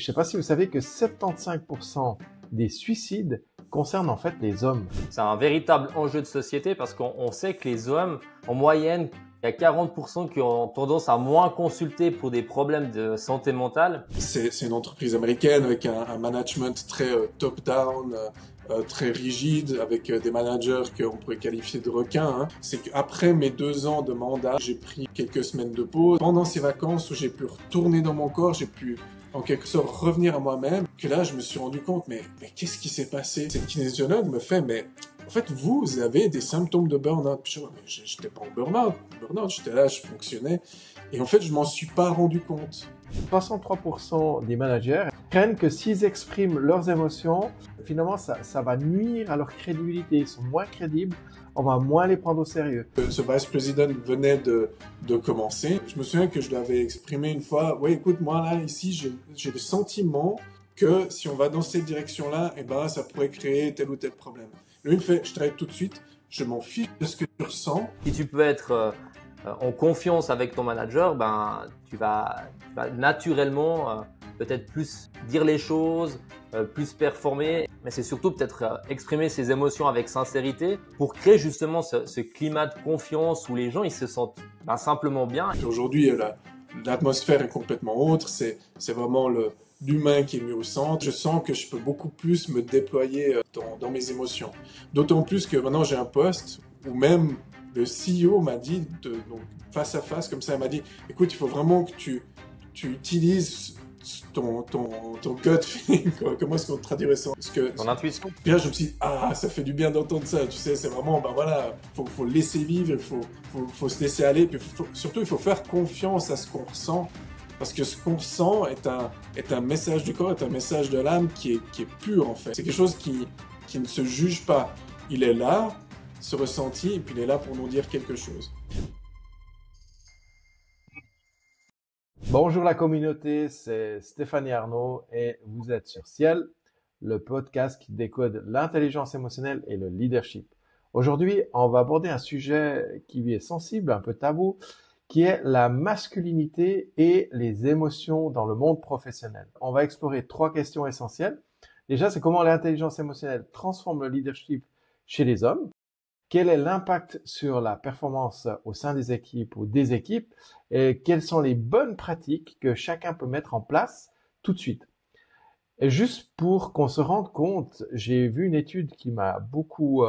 Je ne sais pas si vous savez que 75% des suicides concernent en fait les hommes. C'est un véritable enjeu de société parce qu'on sait que les hommes, en moyenne, il y a 40% qui ont tendance à moins consulter pour des problèmes de santé mentale. C'est une entreprise américaine avec un management très top-down, très rigide, avec des managers qu'on pourrait qualifier de requins. Hein. C'est qu'après mes 2 ans de mandat, j'ai pris quelques semaines de pause. Pendant ces vacances où j'ai pu retourner dans mon corps, j'ai pu en quelque sorte revenir à moi-même, que là je me suis rendu compte, mais qu'est-ce qui s'est passé? Cette kinésiologue me fait, mais en fait vous avez des symptômes de burn-out. Puis je dis, ouais, mais j'étais pas en burn-out, j'étais là, je fonctionnais. Et en fait je m'en suis pas rendu compte. 63% des managers craignent que s'ils expriment leurs émotions, finalement ça va nuire à leur crédibilité. Ils sont moins crédibles, on va moins les prendre au sérieux. Ce vice-président venait de commencer. Je me souviens que je lui avais exprimé une fois, ouais, écoute, moi là, ici, j'ai le sentiment que si on va dans cette direction-là, eh ben, ça pourrait créer tel ou tel problème. Lui, il me fait, je t'arrête tout de suite, je m'en fiche de ce que tu ressens. Si tu peux être en confiance avec ton manager, tu vas naturellement peut-être plus dire les choses, plus performer, mais c'est surtout peut-être exprimer ses émotions avec sincérité pour créer justement ce climat de confiance où les gens ils se sentent simplement bien. Aujourd'hui, l'atmosphère est complètement autre, c'est vraiment l'humain qui est mis au centre. Je sens que je peux beaucoup plus me déployer dans mes émotions. D'autant plus que maintenant j'ai un poste où même le CEO m'a dit, donc face à face, comme ça, il m'a dit, écoute, il faut vraiment que tu utilises ton gut feeling, comment est-ce qu'on traduirait ça? Ton intuition. Puis là, je me suis dit, ça fait du bien d'entendre ça, tu sais, c'est vraiment, voilà, faut laisser vivre, faut se laisser aller, puis surtout, il faut faire confiance à ce qu'on ressent, parce que ce qu'on ressent est un message du corps, est un message de l'âme qui est pur, en fait. C'est quelque chose qui ne se juge pas. Il est là, ce ressenti, et puis il est là pour nous dire quelque chose. Bonjour la communauté, c'est Stéphanie Arnaud et vous êtes sur Ciel, le podcast qui décode l'intelligence émotionnelle et le leadership. Aujourd'hui, on va aborder un sujet qui est sensible, un peu tabou, qui est la masculinité et les émotions dans le monde professionnel. On va explorer 3 questions essentielles. Déjà, c'est comment l'intelligence émotionnelle transforme le leadership chez les hommes. Quel est l'impact sur la performance au sein des équipes ou des équipes et quelles sont les bonnes pratiques que chacun peut mettre en place tout de suite. Et juste pour qu'on se rende compte, j'ai vu une étude qui m'a beaucoup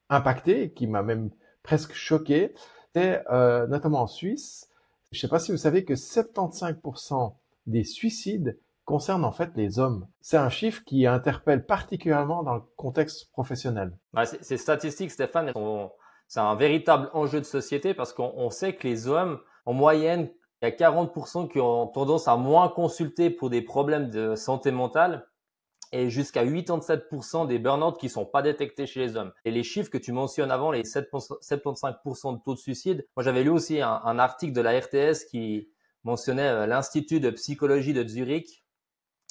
impacté, qui m'a même presque choqué. C'est notamment en Suisse. Je ne sais pas si vous savez que 75% des suicides concerne en fait les hommes. C'est un chiffre qui interpelle particulièrement dans le contexte professionnel. Ces statistiques, Stéphane, c'est un véritable enjeu de société parce qu'on sait que les hommes, en moyenne, il y a 40% qui ont tendance à moins consulter pour des problèmes de santé mentale et jusqu'à 87% des burn-out qui sont pas détectés chez les hommes. Et les chiffres que tu mentionnes avant, les 75% de taux de suicide, moi j'avais lu aussi un article de la RTS qui mentionnait l'Institut de psychologie de Zurich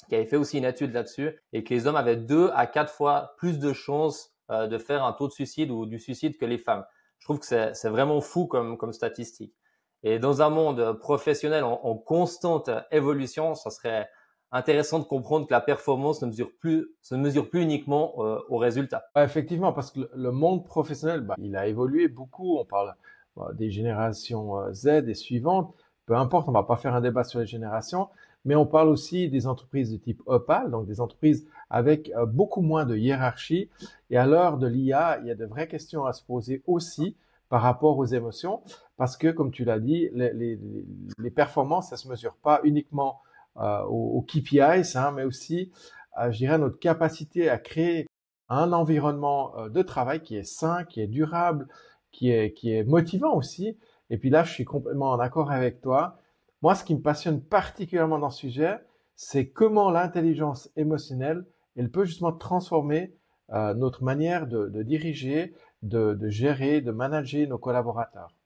qui avait fait aussi une étude là-dessus, et que les hommes avaient 2 à 4 fois plus de chances de faire un taux de suicide ou du suicide que les femmes. Je trouve que c'est vraiment fou comme statistique. Et dans un monde professionnel en constante évolution, ça serait intéressant de comprendre que la performance ne mesure plus uniquement aux résultats. Effectivement, parce que le monde professionnel, il a évolué beaucoup. On parle des générations Z et suivantes. Peu importe, on va pas faire un débat sur les générations, mais on parle aussi des entreprises de type Opal, donc des entreprises avec beaucoup moins de hiérarchie. Et à l'heure de l'IA, il y a de vraies questions à se poser aussi par rapport aux émotions, parce que, comme tu l'as dit, les performances, ça se mesure pas uniquement aux KPIs, mais aussi, je dirais, notre capacité à créer un environnement de travail qui est sain, qui est durable, qui est motivant aussi. Et puis là, je suis complètement en accord avec toi. Moi, ce qui me passionne particulièrement dans ce sujet, c'est comment l'intelligence émotionnelle, elle peut justement transformer notre manière de diriger, de gérer, de manager nos collaborateurs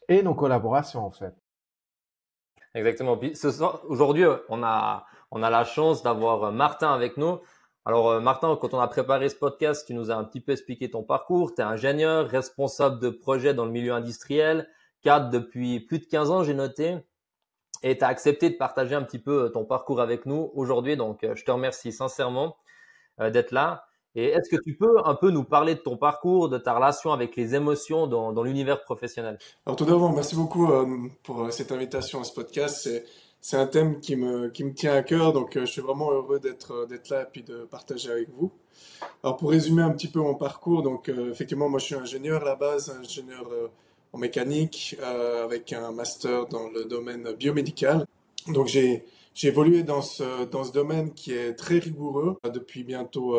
et nos collaborations en fait. Exactement. Puis aujourd'hui, on a la chance d'avoir Martin avec nous. Alors Martin, quand on a préparé ce podcast, tu nous as un petit peu expliqué ton parcours. Tu es ingénieur, responsable de projet dans le milieu industriel, cadre depuis plus de 15 ans, j'ai noté. et tu as accepté de partager un petit peu ton parcours avec nous aujourd'hui. Donc, je te remercie sincèrement d'être là. Et est-ce que tu peux un peu nous parler de ton parcours, de ta relation avec les émotions dans l'univers professionnel? Alors tout d'abord, merci beaucoup pour cette invitation à ce podcast. C'est un thème qui me tient à cœur, donc je suis vraiment heureux d'être là et puis de partager avec vous. Alors pour résumer un petit peu mon parcours, donc effectivement moi je suis ingénieur à la base, ingénieur en mécanique avec un master dans le domaine biomédical. Donc j'ai évolué dans ce domaine qui est très rigoureux depuis bientôt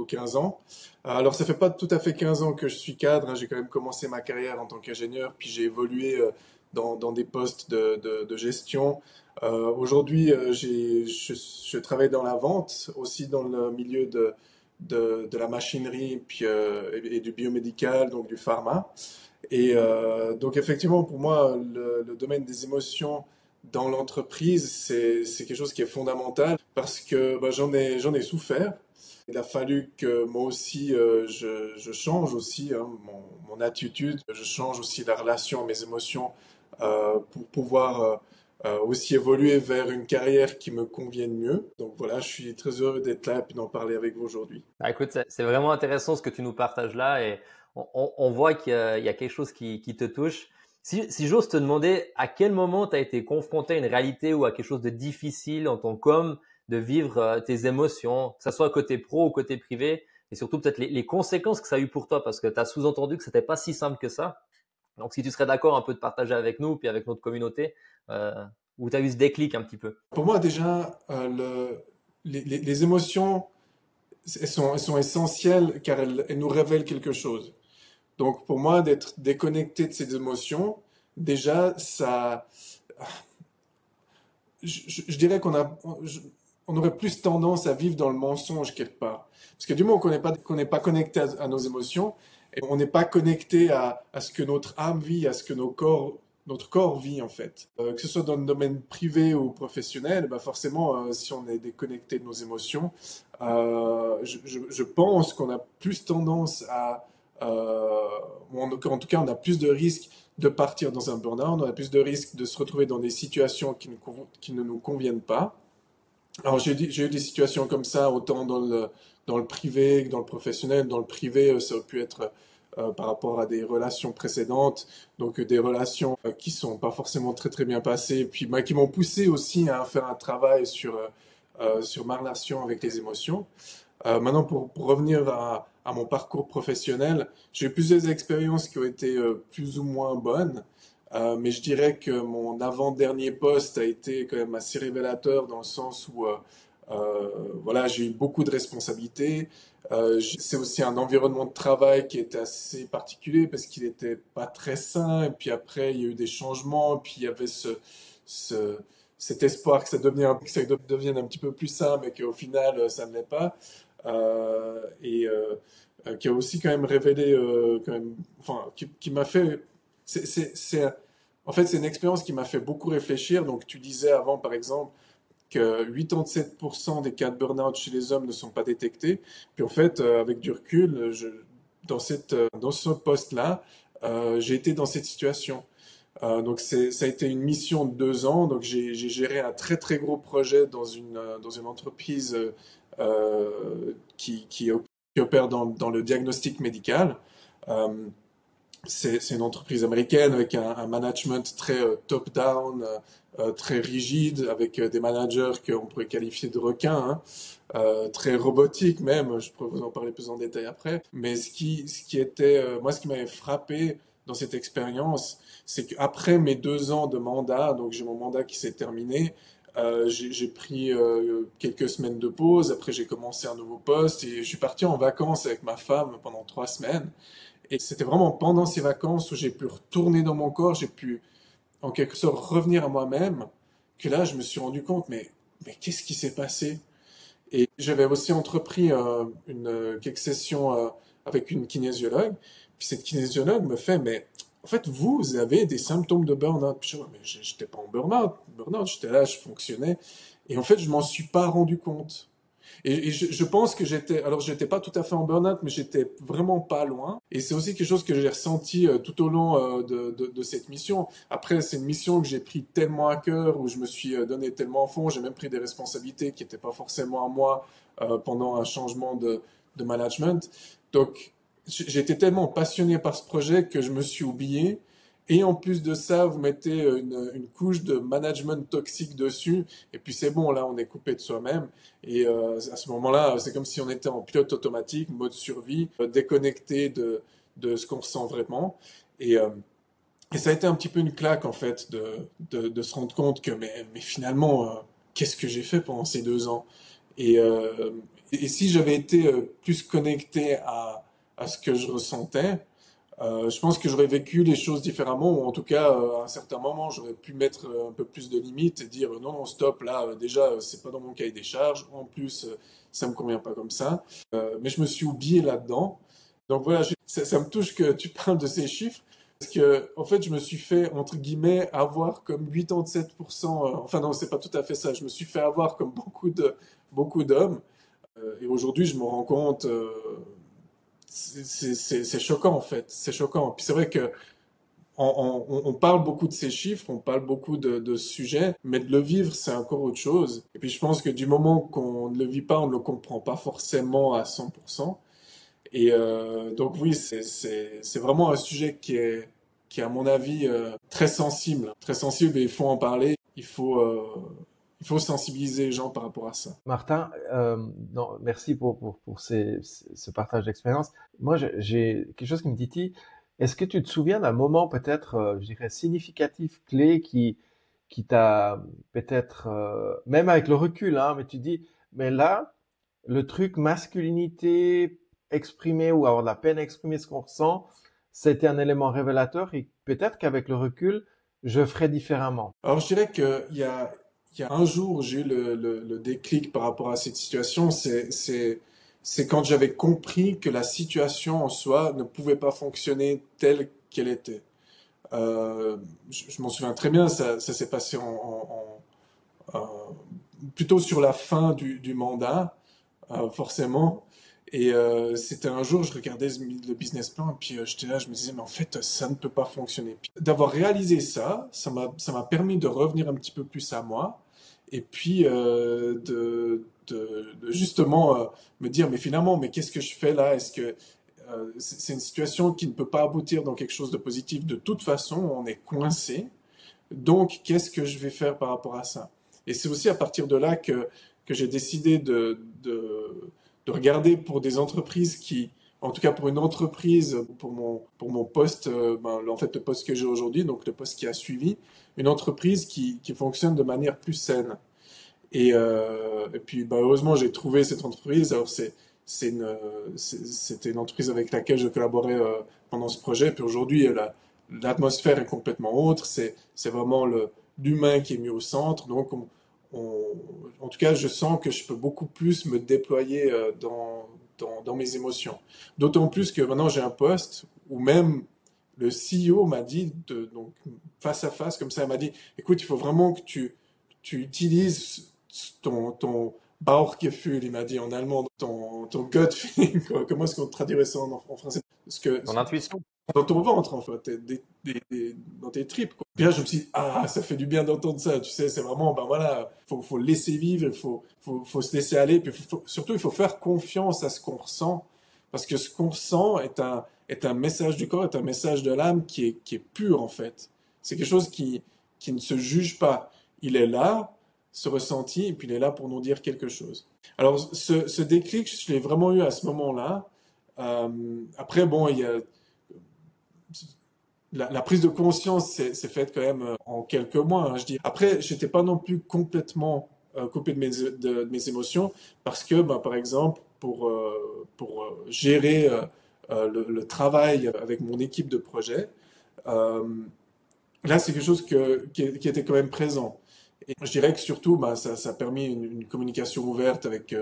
15 ans. Alors ça fait pas tout à fait 15 ans que je suis cadre, hein. J'ai quand même commencé ma carrière en tant qu'ingénieur, puis j'ai évolué dans des postes de gestion. Aujourd'hui, je travaille dans la vente, aussi dans le milieu de la machinerie puis, et du biomédical, donc du pharma. Et donc effectivement, pour moi, le domaine des émotions dans l'entreprise, c'est quelque chose qui est fondamental parce que bah, j'en ai souffert. Il a fallu que moi aussi, je change aussi hein, mon attitude, je change aussi la relation à mes émotions pour pouvoir aussi évoluer vers une carrière qui me convienne mieux. Donc voilà, je suis très heureux d'être là et puis d'en parler avec vous aujourd'hui. Ah, écoute, c'est vraiment intéressant ce que tu nous partages là et on voit qu'il y a quelque chose qui te touche. Si j'ose te demander à quel moment tu as été confronté à une réalité ou à quelque chose de difficile en tant qu'homme de vivre tes émotions, que ce soit côté pro ou côté privé, et surtout peut-être les conséquences que ça a eu pour toi, parce que tu as sous-entendu que c'était pas si simple que ça. Donc si tu serais d'accord un peu de partager avec nous puis avec notre communauté, euh, où tu as eu ce déclic un petit peu. Pour moi, déjà, les émotions, elles sont essentielles car elles nous révèlent quelque chose. Donc pour moi, d'être déconnecté de ces émotions, déjà, je dirais on aurait plus tendance à vivre dans le mensonge quelque part. Parce que du moment qu'on n'est pas connecté à nos émotions, et on n'est pas connecté à ce que notre âme vit, à ce que notre corps vit en fait. Que ce soit dans le domaine privé ou professionnel, bah forcément, si on est déconnecté de nos émotions, je pense qu'on a plus tendance ou en tout cas, on a plus de risques de partir dans un burn-out, on a plus de risques de se retrouver dans des situations qui ne nous conviennent pas. Alors j'ai eu des situations comme ça, autant dans le privé que dans le professionnel. Dans le privé, ça aurait pu être par rapport à des relations précédentes, donc des relations qui sont pas forcément très très bien passées, puis bah, qui m'ont poussé aussi à faire un travail sur ma relation avec les émotions. Maintenant, pour revenir à mon parcours professionnel, j'ai eu plusieurs expériences qui ont été plus ou moins bonnes, mais je dirais que mon avant-dernier poste a été quand même assez révélateur dans le sens où voilà, j'ai eu beaucoup de responsabilités. C'est aussi un environnement de travail qui était assez particulier parce qu'il n'était pas très sain. Et puis après, il y a eu des changements. Puis il y avait ce, cet espoir que ça devienne un petit peu plus sain, mais qu'au final, ça ne l'est pas. Qui a aussi quand même révélé, quand même, enfin, qui m'a fait. En fait, c'est une expérience qui m'a fait beaucoup réfléchir. Donc, tu disais avant, par exemple, que 87% des cas de burn-out chez les hommes ne sont pas détectés. Puis en fait, avec du recul, dans ce poste-là, j'ai été dans cette situation. Donc ça a été une mission de 2 ans. Donc j'ai géré un très très gros projet dans une entreprise qui opère dans le diagnostic médical. Euh, c'est une entreprise américaine avec un management très top-down, très rigide, avec des managers qu'on pourrait qualifier de requins, hein, très robotiques même. Je pourrais vous en parler plus en détail après. Mais moi, ce qui m'avait frappé dans cette expérience, c'est qu'après mes 2 ans de mandat, donc j'ai mon mandat qui s'est terminé, j'ai pris quelques semaines de pause. Après, j'ai commencé un nouveau poste et je suis parti en vacances avec ma femme pendant 3 semaines. Et c'était vraiment pendant ces vacances où j'ai pu retourner dans mon corps, j'ai pu en quelque sorte revenir à moi-même, que là je me suis rendu compte, mais qu'est-ce qui s'est passé? Et j'avais aussi entrepris quelques sessions avec une kinésiologue, puis cette kinésiologue me fait, mais en fait vous avez des symptômes de burn-out. Puis je dis, ouais, mais j'étais pas en burn-out, j'étais là, je fonctionnais. Et en fait je m'en suis pas rendu compte. Et je pense que j'étais pas tout à fait en burn-out, mais j'étais vraiment pas loin. Et c'est aussi quelque chose que j'ai ressenti tout au long de cette mission. Après, c'est une mission que j'ai pris tellement à cœur, où je me suis donné tellement à fond. J'ai même pris des responsabilités qui n'étaient pas forcément à moi pendant un changement de management. Donc, j'étais tellement passionné par ce projet que je me suis oublié. Et en plus de ça, vous mettez une couche de management toxique dessus, et puis c'est bon, là, on est coupé de soi-même. Et à ce moment-là, c'est comme si on était en pilote automatique, mode survie, déconnecté de ce qu'on ressent vraiment. Et, euh, et ça a été un petit peu une claque, en fait, de se rendre compte que, mais finalement, qu'est-ce que j'ai fait pendant ces 2 ans? Et, euh, et si j'avais été plus connecté à ce que je ressentais, je pense que j'aurais vécu les choses différemment, ou en tout cas, à un certain moment, j'aurais pu mettre un peu plus de limites et dire non, non, stop, là, déjà, c'est pas dans mon cahier des charges. En plus, ça me convient pas comme ça. Mais je me suis oublié là-dedans. Donc voilà, ça me touche que tu parles de ces chiffres, parce que, en fait, je me suis fait, entre guillemets, avoir comme 87%, enfin non, c'est pas tout à fait ça, je me suis fait avoir comme beaucoup d'hommes. Et aujourd'hui, je me rends compte, c'est choquant en fait, c'est choquant. Puis c'est vrai que on parle beaucoup de ces chiffres, on parle beaucoup de ce sujet, mais de le vivre, c'est encore autre chose. Et puis je pense que du moment qu'on ne le vit pas, on ne le comprend pas forcément à 100%. Et donc oui, c'est vraiment un sujet qui est à mon avis très sensible et il faut en parler. Il faut sensibiliser les gens par rapport à ça. Martin, non, merci pour ce partage d'expérience. Moi, j'ai quelque chose qui me titille. Est-ce que tu te souviens d'un moment peut-être, je dirais, significatif, clé, qui t'a peut-être, même avec le recul, hein, mais tu dis, mais là, le truc masculinité exprimée ou avoir de la peine à exprimer ce qu'on ressent, c'était un élément révélateur et peut-être qu'avec le recul, je ferais différemment. Alors je dirais il y a un jour, j'ai eu le déclic par rapport à cette situation. C'est quand j'avais compris que la situation en soi ne pouvait pas fonctionner telle qu'elle était. Je m'en souviens très bien, ça s'est passé plutôt sur la fin du mandat, forcément. Et c'était un jour, je regardais le business plan, et puis j'étais là, je me disais, mais en fait, ça ne peut pas fonctionner. Puis, d'avoir réalisé ça, ça m'a permis de revenir un petit peu plus à moi, et puis de justement me dire, mais finalement, mais qu'est-ce que je fais là? Est-ce que c'est une situation qui ne peut pas aboutir dans quelque chose de positif? De toute façon, on est coincé. Donc, qu'est-ce que je vais faire par rapport à ça? Et c'est aussi à partir de là que j'ai décidé de regarder pour des entreprises qui, en tout cas pour une entreprise, pour mon poste, en fait le poste que j'ai aujourd'hui, donc le poste qui a suivi, une entreprise qui fonctionne de manière plus saine. Et puis heureusement j'ai trouvé cette entreprise. Alors c'était une entreprise avec laquelle je collaborais pendant ce projet. Puis aujourd'hui l'atmosphère est complètement autre. C'est vraiment l'humain qui est mis au centre. Donc en tout cas, je sens que je peux beaucoup plus me déployer dans mes émotions. D'autant plus que maintenant j'ai un poste où même le CEO m'a dit, donc face à face, comme ça, il m'a dit, écoute, il faut vraiment que tu utilises ton Bauchgefühl, il m'a dit en allemand, ton gut feeling, comment est-ce qu'on traduirait ça en français? Parce que Ton intuition. dans ton ventre, en fait, dans tes tripes, quoi. Puis là, je me suis dit, ah, ça fait du bien d'entendre ça, tu sais, c'est vraiment, ben voilà, faut laisser vivre, faut se laisser aller, puis surtout, il faut faire confiance à ce qu'on ressent, parce que ce qu'on ressent est un message du corps, est un message de l'âme qui est pur, en fait. C'est quelque chose qui ne se juge pas. Il est là, ce ressenti, et puis il est là pour nous dire quelque chose. Alors, ce déclic, je l'ai vraiment eu à ce moment-là. Après, bon, il y a la prise de conscience s'est faite quand même en quelques mois, hein, je dis. Après, j'étais pas non plus complètement coupé de mes émotions parce que, par exemple, pour gérer le travail avec mon équipe de projet, euh, là, c'est quelque chose qui était quand même présent. Et je dirais que surtout, ça a permis une communication ouverte avec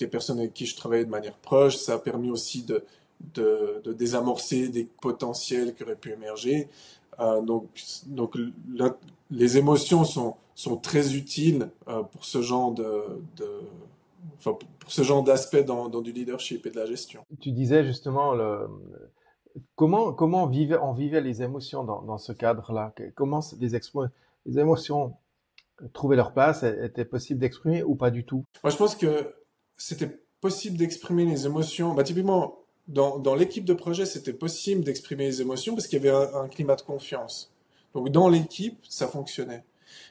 les personnes avec qui je travaillais de manière proche. Ça a permis aussi de désamorcer des potentiels qui auraient pu émerger. Donc les émotions sont très utiles pour ce genre enfin, pour ce genre d'aspect dans du leadership et de la gestion. Tu disais justement comment on vivait les émotions dans ce cadre-là? Comment les émotions trouvaient leur place, étaient possibles d'exprimer ou pas du tout? Moi, je pense que c'était possible d'exprimer les émotions. Bah, typiquement, dans l'équipe de projet, c'était possible d'exprimer les émotions parce qu'il y avait un climat de confiance. Donc, dans l'équipe, ça fonctionnait.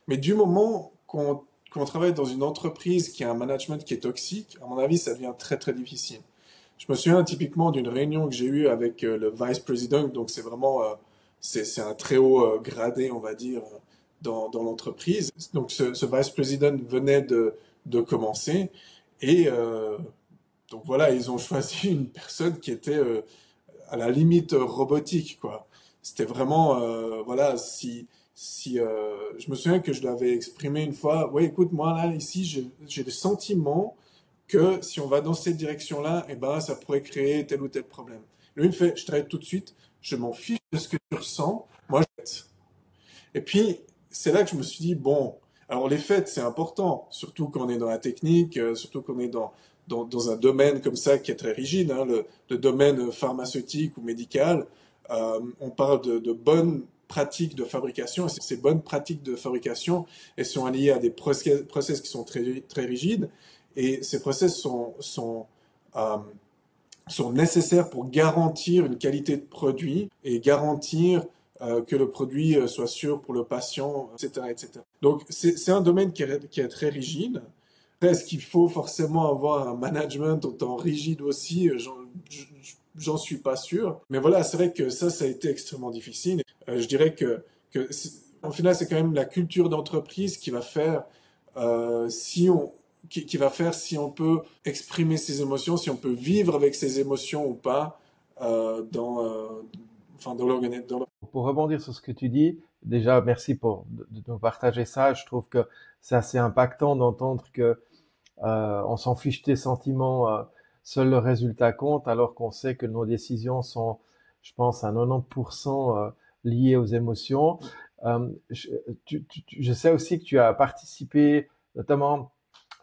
Mais du moment qu'on travaille dans une entreprise qui a un management qui est toxique, à mon avis, ça devient très, très difficile. Je me souviens typiquement d'une réunion que j'ai eue avec le vice president, donc c'est vraiment c'est un très haut gradé, on va dire, dans l'entreprise. Donc ce vice president venait de commencer et donc voilà, ils ont choisi une personne qui était à la limite robotique, quoi. C'était vraiment voilà, si je me souviens que je l'avais exprimé une fois, ouais, écoute, moi là ici j'ai le sentiment que si on va dans cette direction-là, eh ben, ça pourrait créer tel ou tel problème. Lui, il me fait, je t'arrête tout de suite, je m'en fiche de ce que tu ressens, moi, je fais. Et puis, c'est là que je me suis dit, bon, alors les fêtes, c'est important, surtout quand on est dans la technique, surtout quand on est dans un domaine comme ça qui est très rigide, hein, le domaine pharmaceutique ou médical. On parle de bonnes pratiques de fabrication, et ces bonnes pratiques de fabrication, elles sont liées à des process qui sont très, très rigides, et ces process euh, sont nécessaires pour garantir une qualité de produit et garantir que le produit soit sûr pour le patient, etc. etc. Donc c'est un domaine qui est très rigide. Est-ce qu'il faut forcément avoir un management autant rigide aussi? J'en suis pas sûr. Mais voilà, c'est vrai que ça a été extrêmement difficile. Je dirais que en final, c'est quand même la culture d'entreprise qui va faire qui va faire si on peut exprimer ses émotions, si on peut vivre avec ses émotions ou pas dans l'organisation. Pour rebondir sur ce que tu dis, déjà, merci de nous partager ça. Je trouve que c'est assez impactant d'entendre que on s'en fiche des sentiments, seul le résultat compte, alors qu'on sait que nos décisions sont, je pense, à 90% liées aux émotions. Je sais aussi que tu as participé notamment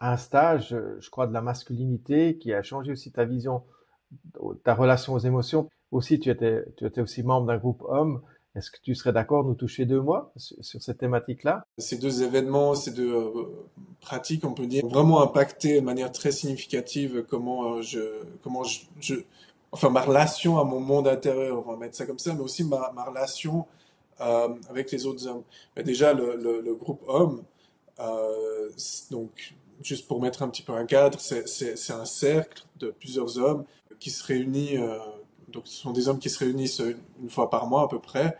à un stage, je crois, de la masculinité, qui a changé aussi ta vision, ta relation aux émotions. Aussi, tu étais aussi membre d'un groupe homme. Est-ce que tu serais d'accord de nous toucher 2 mois sur cette thématique-là? Ces deux événements, ces deux pratiques, on peut dire, ont vraiment impacté de manière très significative enfin ma relation à mon monde intérieur, on va mettre ça comme ça, mais aussi ma relation avec les autres hommes. Mais déjà, le groupe homme, donc juste pour mettre un petit peu un cadre, c'est un cercle de plusieurs hommes qui se réunissent, donc ce sont des hommes qui se réunissent une fois par mois à peu près,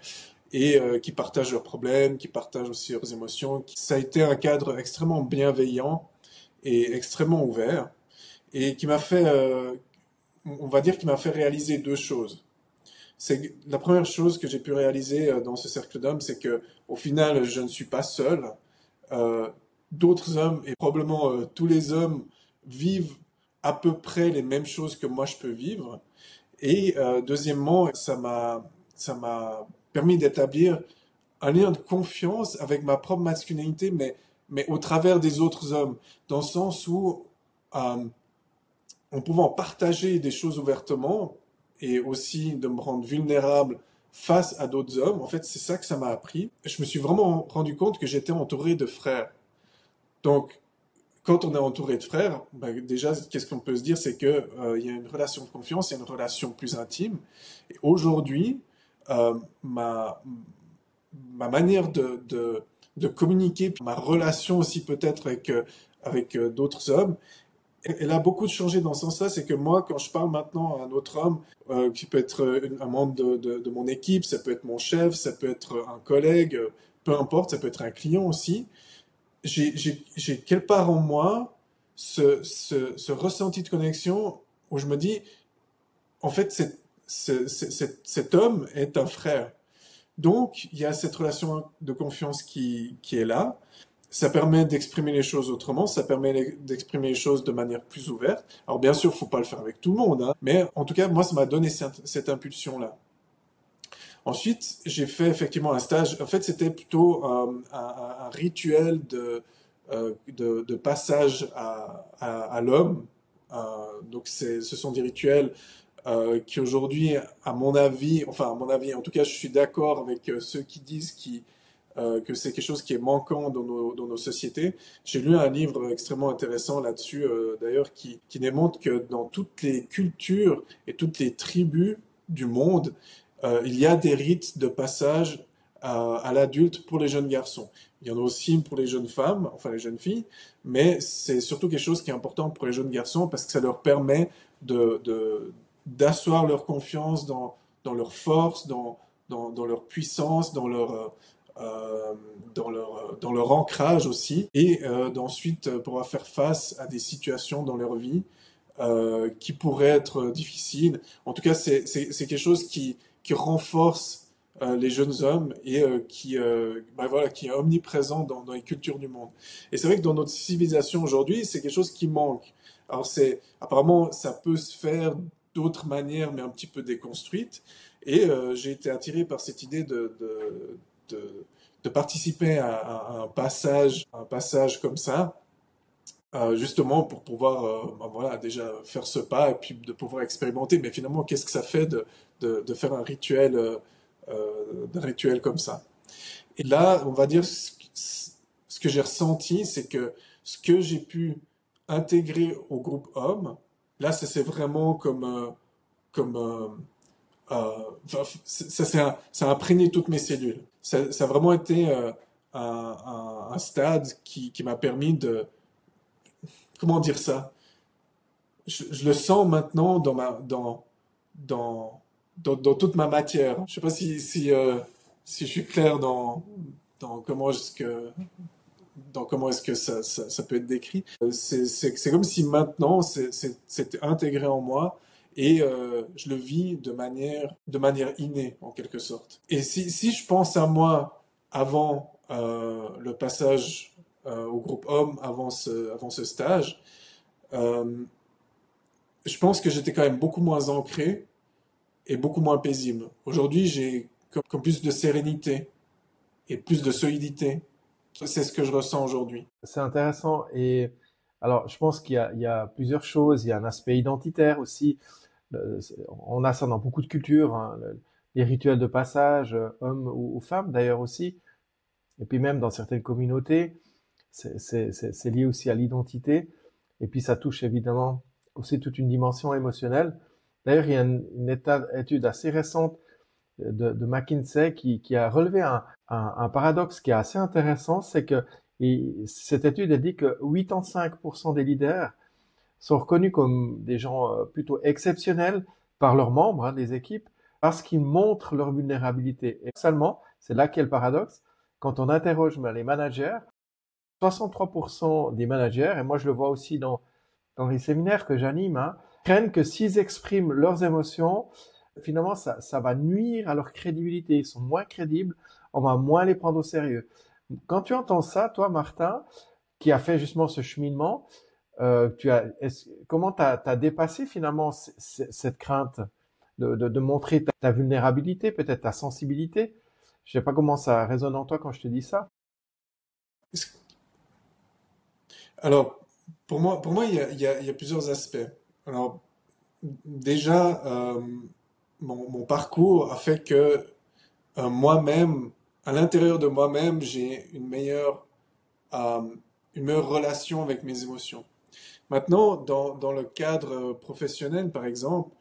et qui partagent leurs problèmes, qui partagent aussi leurs émotions. Ça a été un cadre extrêmement bienveillant et extrêmement ouvert, et qui m'a fait, on va dire, qui m'a fait réaliser deux choses. C'est la première chose que j'ai pu réaliser dans ce cercle d'hommes, c'est que au final, je ne suis pas seul. D'autres hommes, et probablement tous les hommes, vivent à peu près les mêmes choses que moi je peux vivre. Et deuxièmement, ça m'a permis d'établir un lien de confiance avec ma propre masculinité, mais au travers des autres hommes, dans le sens où en pouvant partager des choses ouvertement et aussi de me rendre vulnérable face à d'autres hommes, en fait, c'est ça que ça m'a appris. Je me suis vraiment rendu compte que j'étais entouré de frères. Donc, quand on est entouré de frères, ben déjà, qu'est-ce qu'on peut se dire, c'est que il y a une relation de confiance, il y a une relation plus intime. Et aujourd'hui, ma manière de communiquer, ma relation aussi peut-être avec d'autres hommes, elle a beaucoup changé dans ce sens-là. C'est que moi, quand je parle maintenant à un autre homme, qui peut être un membre de mon équipe, ça peut être mon chef, ça peut être un collègue, peu importe, ça peut être un client aussi, j'ai quelque part en moi ce ressenti de connexion où je me dis, en fait, cet homme est un frère. Donc, il y a cette relation de confiance qui est là. Ça permet d'exprimer les choses autrement, ça permet d'exprimer les choses de manière plus ouverte. Alors, bien sûr, il ne faut pas le faire avec tout le monde, hein, mais en tout cas, moi, ça m'a donné cette impulsion-là. Ensuite, j'ai fait effectivement un stage. En fait, c'était plutôt un rituel de passage à l'homme. Donc ce sont des rituels qui aujourd'hui, à mon avis, en tout cas, je suis d'accord avec ceux qui disent que c'est quelque chose qui est manquant dans nos sociétés. J'ai lu un livre extrêmement intéressant là-dessus, d'ailleurs, qui démontre que dans toutes les cultures et toutes les tribus du monde, il y a des rites de passage à l'adulte pour les jeunes garçons. Il y en a aussi pour les jeunes femmes, enfin les jeunes filles, mais c'est surtout quelque chose qui est important pour les jeunes garçons parce que ça leur permet d'asseoir leur confiance dans leur force, dans leur puissance, dans leur ancrage aussi, et d'ensuite pouvoir faire face à des situations dans leur vie qui pourraient être difficiles. En tout cas, c'est quelque chose qui renforce les jeunes hommes et qui est omniprésent dans les cultures du monde. Et c'est vrai que dans notre civilisation aujourd'hui, c'est quelque chose qui manque. Alors apparemment, ça peut se faire d'autres manières, mais un petit peu déconstruites. Et j'ai été attiré par cette idée de participer à un passage comme ça, justement pour pouvoir déjà faire ce pas et puis de pouvoir expérimenter. Mais finalement, qu'est-ce que ça fait de faire un rituel comme ça? Et là, on va dire, ce que j'ai ressenti, c'est que ce que j'ai pu intégrer au groupe homme, là, ça c'est vraiment ça a imprégné toutes mes cellules. Ça a vraiment été un stade qui m'a permis comment dire ça? Je le sens maintenant dans toute ma matière. Je sais pas si je suis clair dans comment est-ce que ça peut être décrit. C'est comme si maintenant c'était intégré en moi et je le vis de manière innée en quelque sorte. Et si je pense à moi avant le passage au groupe homme, avant ce stage, je pense que j'étais quand même beaucoup moins ancré et beaucoup moins paisible. Aujourd'hui, j'ai comme plus de sérénité et plus de solidité. C'est ce que je ressens aujourd'hui. C'est intéressant. Et alors, je pense qu'il y a plusieurs choses. Il y a un aspect identitaire aussi. On a ça dans beaucoup de cultures, hein, les rituels de passage, hommes ou femmes d'ailleurs aussi. Et puis même dans certaines communautés, c'est lié aussi à l'identité. Et puis ça touche évidemment aussi toute une dimension émotionnelle. D'ailleurs, il y a une étude assez récente de McKinsey qui a relevé un paradoxe qui est assez intéressant, c'est que cette étude a dit que 85% des leaders sont reconnus comme des gens plutôt exceptionnels par leurs membres, hein, des équipes, parce qu'ils montrent leur vulnérabilité. Et seulement, c'est là qu'est le paradoxe, quand on interroge les managers, 63% des managers, et moi je le vois aussi dans les séminaires que j'anime, hein, craignent que s'ils expriment leurs émotions, finalement ça va nuire à leur crédibilité. Ils sont moins crédibles, on va moins les prendre au sérieux. Quand tu entends ça, toi Martin, qui a fait justement ce cheminement, comment t'as dépassé finalement cette crainte de montrer ta vulnérabilité, peut-être ta sensibilité? Je sais pas comment ça résonne en toi quand je te dis ça. Alors, pour moi, il y a plusieurs aspects. Alors, déjà, mon parcours a fait que moi-même, à l'intérieur de moi-même, j'ai euh, une meilleure relation avec mes émotions. Maintenant, dans le cadre professionnel, par exemple,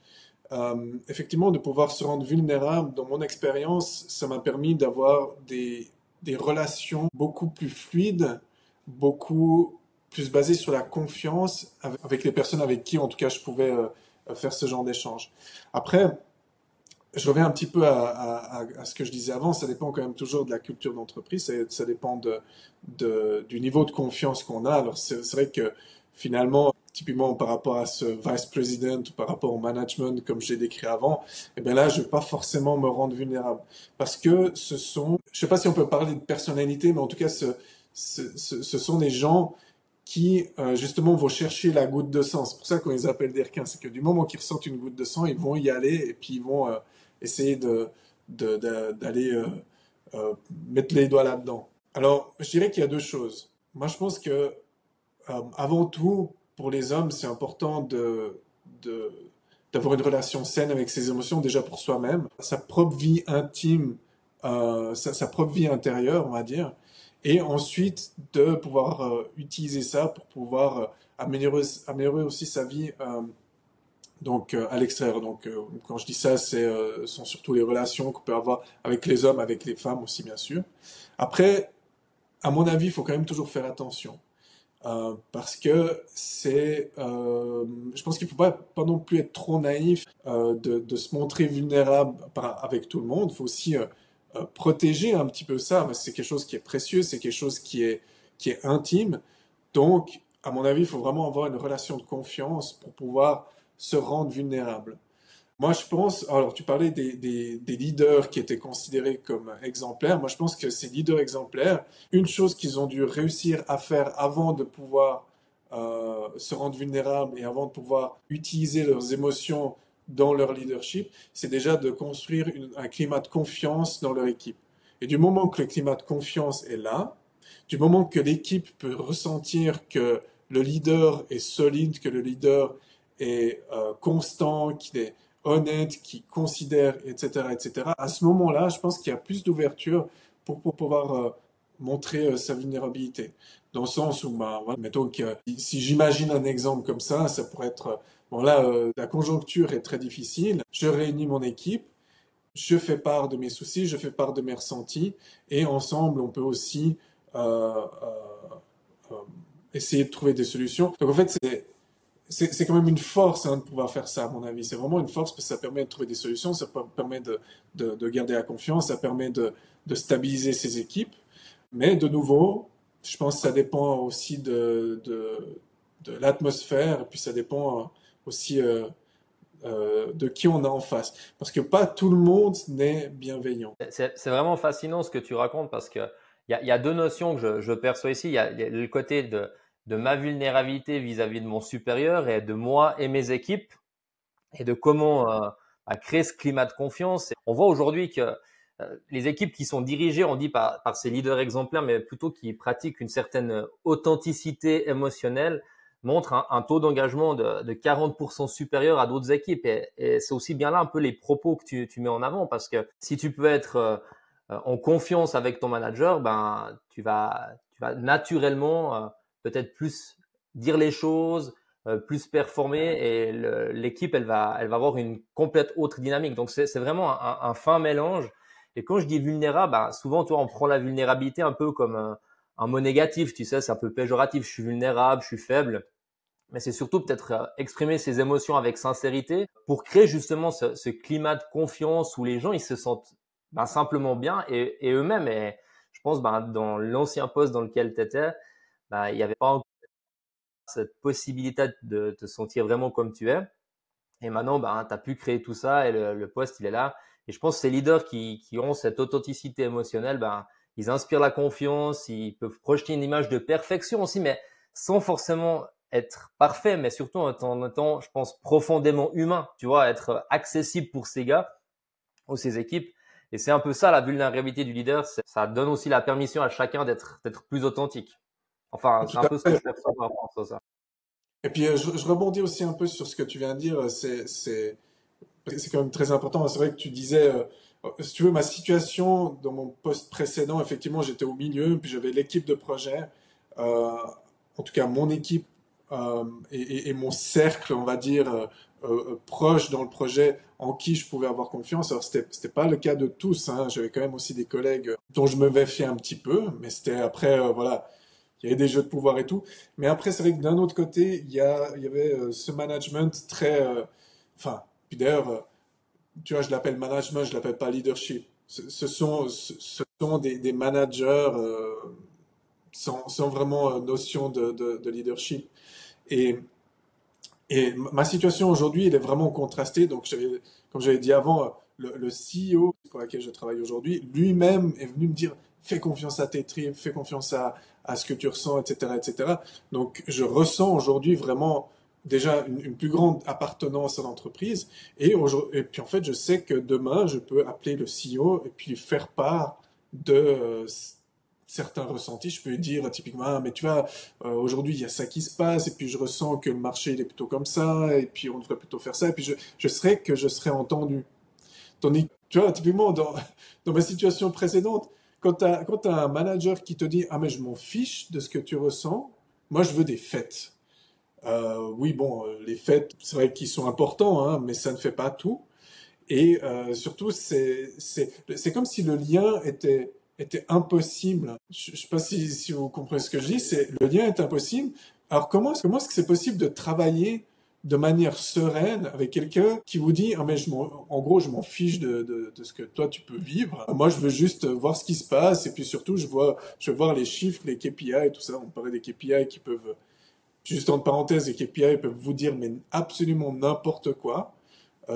effectivement, de pouvoir se rendre vulnérable, dans mon expérience, ça m'a permis d'avoir des relations beaucoup plus fluides, beaucoup plus basées sur la confiance avec les personnes avec qui, en tout cas, je pouvais faire ce genre d'échange. Après, je reviens un petit peu à ce que je disais avant, ça dépend quand même toujours de la culture d'entreprise, ça dépend du niveau de confiance qu'on a. Alors c'est vrai que finalement, typiquement par rapport à ce vice president ou par rapport au management comme j'ai décrit avant, eh bien là, je vais pas forcément me rendre vulnérable. Parce que je sais pas si on peut parler de personnalité, mais en tout cas, ce sont des gens qui justement vont chercher la goutte de sang. C'est pour ça qu'on les appelle des requins. C'est que du moment qu'ils ressentent une goutte de sang, ils vont y aller et puis ils vont essayer d'aller mettre les doigts là-dedans. Alors, je dirais qu'il y a deux choses. moi, je pense que avant tout, pour les hommes, c'est important de, d'avoir une relation saine avec ses émotions, déjà pour soi-même, sa propre vie intime, sa propre vie intérieure, on va dire, et ensuite de pouvoir utiliser ça pour pouvoir améliorer aussi sa vie à l'extérieur. Quand je dis ça, sont surtout les relations qu'on peut avoir avec les hommes, avec les femmes aussi, bien sûr. Après, à mon avis, il faut quand même toujours faire attention. Parce que je pense qu'il ne faut pas non plus être trop naïf de se montrer vulnérable avec tout le monde. Il faut aussi protéger un petit peu ça. Mais c'est quelque chose qui est précieux, c'est quelque chose qui est intime. Donc, à mon avis, il faut vraiment avoir une relation de confiance pour pouvoir se rendre vulnérable. Moi, je pense, alors tu parlais des leaders qui étaient considérés comme exemplaires. Moi, je pense que ces leaders exemplaires, une chose qu'ils ont dû réussir à faire avant de pouvoir se rendre vulnérables et avant de pouvoir utiliser leurs émotions dans leur leadership, c'est déjà de construire un climat de confiance dans leur équipe. Et du moment que le climat de confiance est là, du moment que l'équipe peut ressentir que le leader est solide, que le leader est constant, qu'il est honnête, qui considère, etc., etc., à ce moment-là, je pense qu'il y a plus d'ouverture pour pouvoir montrer sa vulnérabilité. Dans le sens où, bah, voilà, mettons que si j'imagine un exemple comme ça pourrait être, bon là, la conjoncture est très difficile, je réunis mon équipe, je fais part de mes soucis, je fais part de mes ressentis, et ensemble, on peut aussi euh, euh, essayer de trouver des solutions. Donc en fait, c'est quand même une force de pouvoir faire ça, à mon avis. C'est vraiment une force parce que ça permet de trouver des solutions, ça permet de garder la confiance, ça permet de stabiliser ses équipes. Mais de nouveau, je pense que ça dépend aussi de l'atmosphère, et puis ça dépend aussi de qui on a en face. Parce que pas tout le monde n'est bienveillant. C'est vraiment fascinant ce que tu racontes parce que il y a deux notions que je perçois ici. Il y a le côté de ma vulnérabilité vis-à-vis de mon supérieur et de moi et mes équipes et de comment créer ce climat de confiance. Et on voit aujourd'hui que les équipes qui sont dirigées, on dit par ces leaders exemplaires, mais plutôt qui pratiquent une certaine authenticité émotionnelle, montrent un taux d'engagement de 40% supérieur à d'autres équipes. Et c'est aussi bien là un peu les propos que tu mets en avant, parce que si tu peux être en confiance avec ton manager, ben tu vas naturellement peut-être plus dire les choses, plus performer, et l'équipe elle va avoir une complète autre dynamique. Donc c'est vraiment un fin mélange. Et quand je dis vulnérable, ben, souvent toi on prend la vulnérabilité un peu comme un mot négatif, tu sais, c'est un peu péjoratif. Je suis vulnérable, je suis faible. Mais c'est surtout peut-être exprimer ses émotions avec sincérité pour créer justement ce climat de confiance où les gens ils se sentent ben, simplement bien et eux-mêmes. Et je pense ben, dans l'ancien poste dans lequel tu étais, ben, il n'y avait pas encore cette possibilité de te sentir vraiment comme tu es. Et maintenant, ben, tu as pu créer tout ça et le poste, il est là. Et je pense que ces leaders qui ont cette authenticité émotionnelle, ben, ils inspirent la confiance, ils peuvent projeter une image de perfection aussi, mais sans forcément être parfait, mais surtout en étant, je pense, profondément humain, tu vois, être accessible pour ces gars ou ces équipes. Et c'est un peu ça, la vulnérabilité du leader. Ça donne aussi la permission à chacun d'être plus authentique. Enfin, Tout c'est un à peu ce que je fait. perçois par rapport à ça. Et puis, je rebondis aussi un peu sur ce que tu viens de dire. C'est quand même très important. C'est vrai que tu disais, si tu veux, ma situation dans mon poste précédent, effectivement, j'étais au milieu, puis j'avais l'équipe de projet, euh, en tout cas mon équipe et mon cercle, on va dire, proche dans le projet en qui je pouvais avoir confiance. Alors, c'était pas le cas de tous, hein. J'avais quand même aussi des collègues dont je me méfiais un petit peu, mais c'était après, voilà, il y avait des jeux de pouvoir et tout. Mais après, c'est vrai que d'un autre côté, il y avait ce management très, enfin, puis d'ailleurs, tu vois, je l'appelle management, je l'appelle pas leadership. Ce sont des managers sans vraiment notion de leadership. Et, et ma situation aujourd'hui, elle est vraiment contrastée. Donc, comme j'avais dit avant, le CEO pour lequel je travaille aujourd'hui, lui-même est venu me dire, fais confiance à tes tripes, fais confiance à ce que tu ressens, etc., etc. Donc, je ressens aujourd'hui vraiment déjà une plus grande appartenance à l'entreprise. Et puis, en fait, je sais que demain, je peux appeler le CEO et puis lui faire part de certains ressentis. Je peux lui dire typiquement, ah, mais tu vois, aujourd'hui il y a ça qui se passe, et puis je ressens que le marché il est plutôt comme ça, et puis on devrait plutôt faire ça, et puis je serai entendu. Tandis que, tu vois, typiquement dans ma situation précédente, quand t'as un manager qui te dit, ah mais je m'en fiche de ce que tu ressens, moi je veux des faits. Oui, bon, les faits, c'est vrai qu'ils sont importants, hein, mais ça ne fait pas tout. Et surtout, c'est comme si le lien était impossible. Je ne sais pas si vous comprenez ce que je dis, le lien est impossible. Alors comment est-ce que c'est possible de travailler de manière sereine avec quelqu'un qui vous dit, ah mais en gros, je m'en fiche de ce que toi tu peux vivre. Moi, je veux juste voir ce qui se passe, et puis surtout, je veux voir les chiffres, les KPI et tout ça. On parlait des KPI qui peuvent, juste entre parenthèses, les KPI peuvent vous dire mais absolument n'importe quoi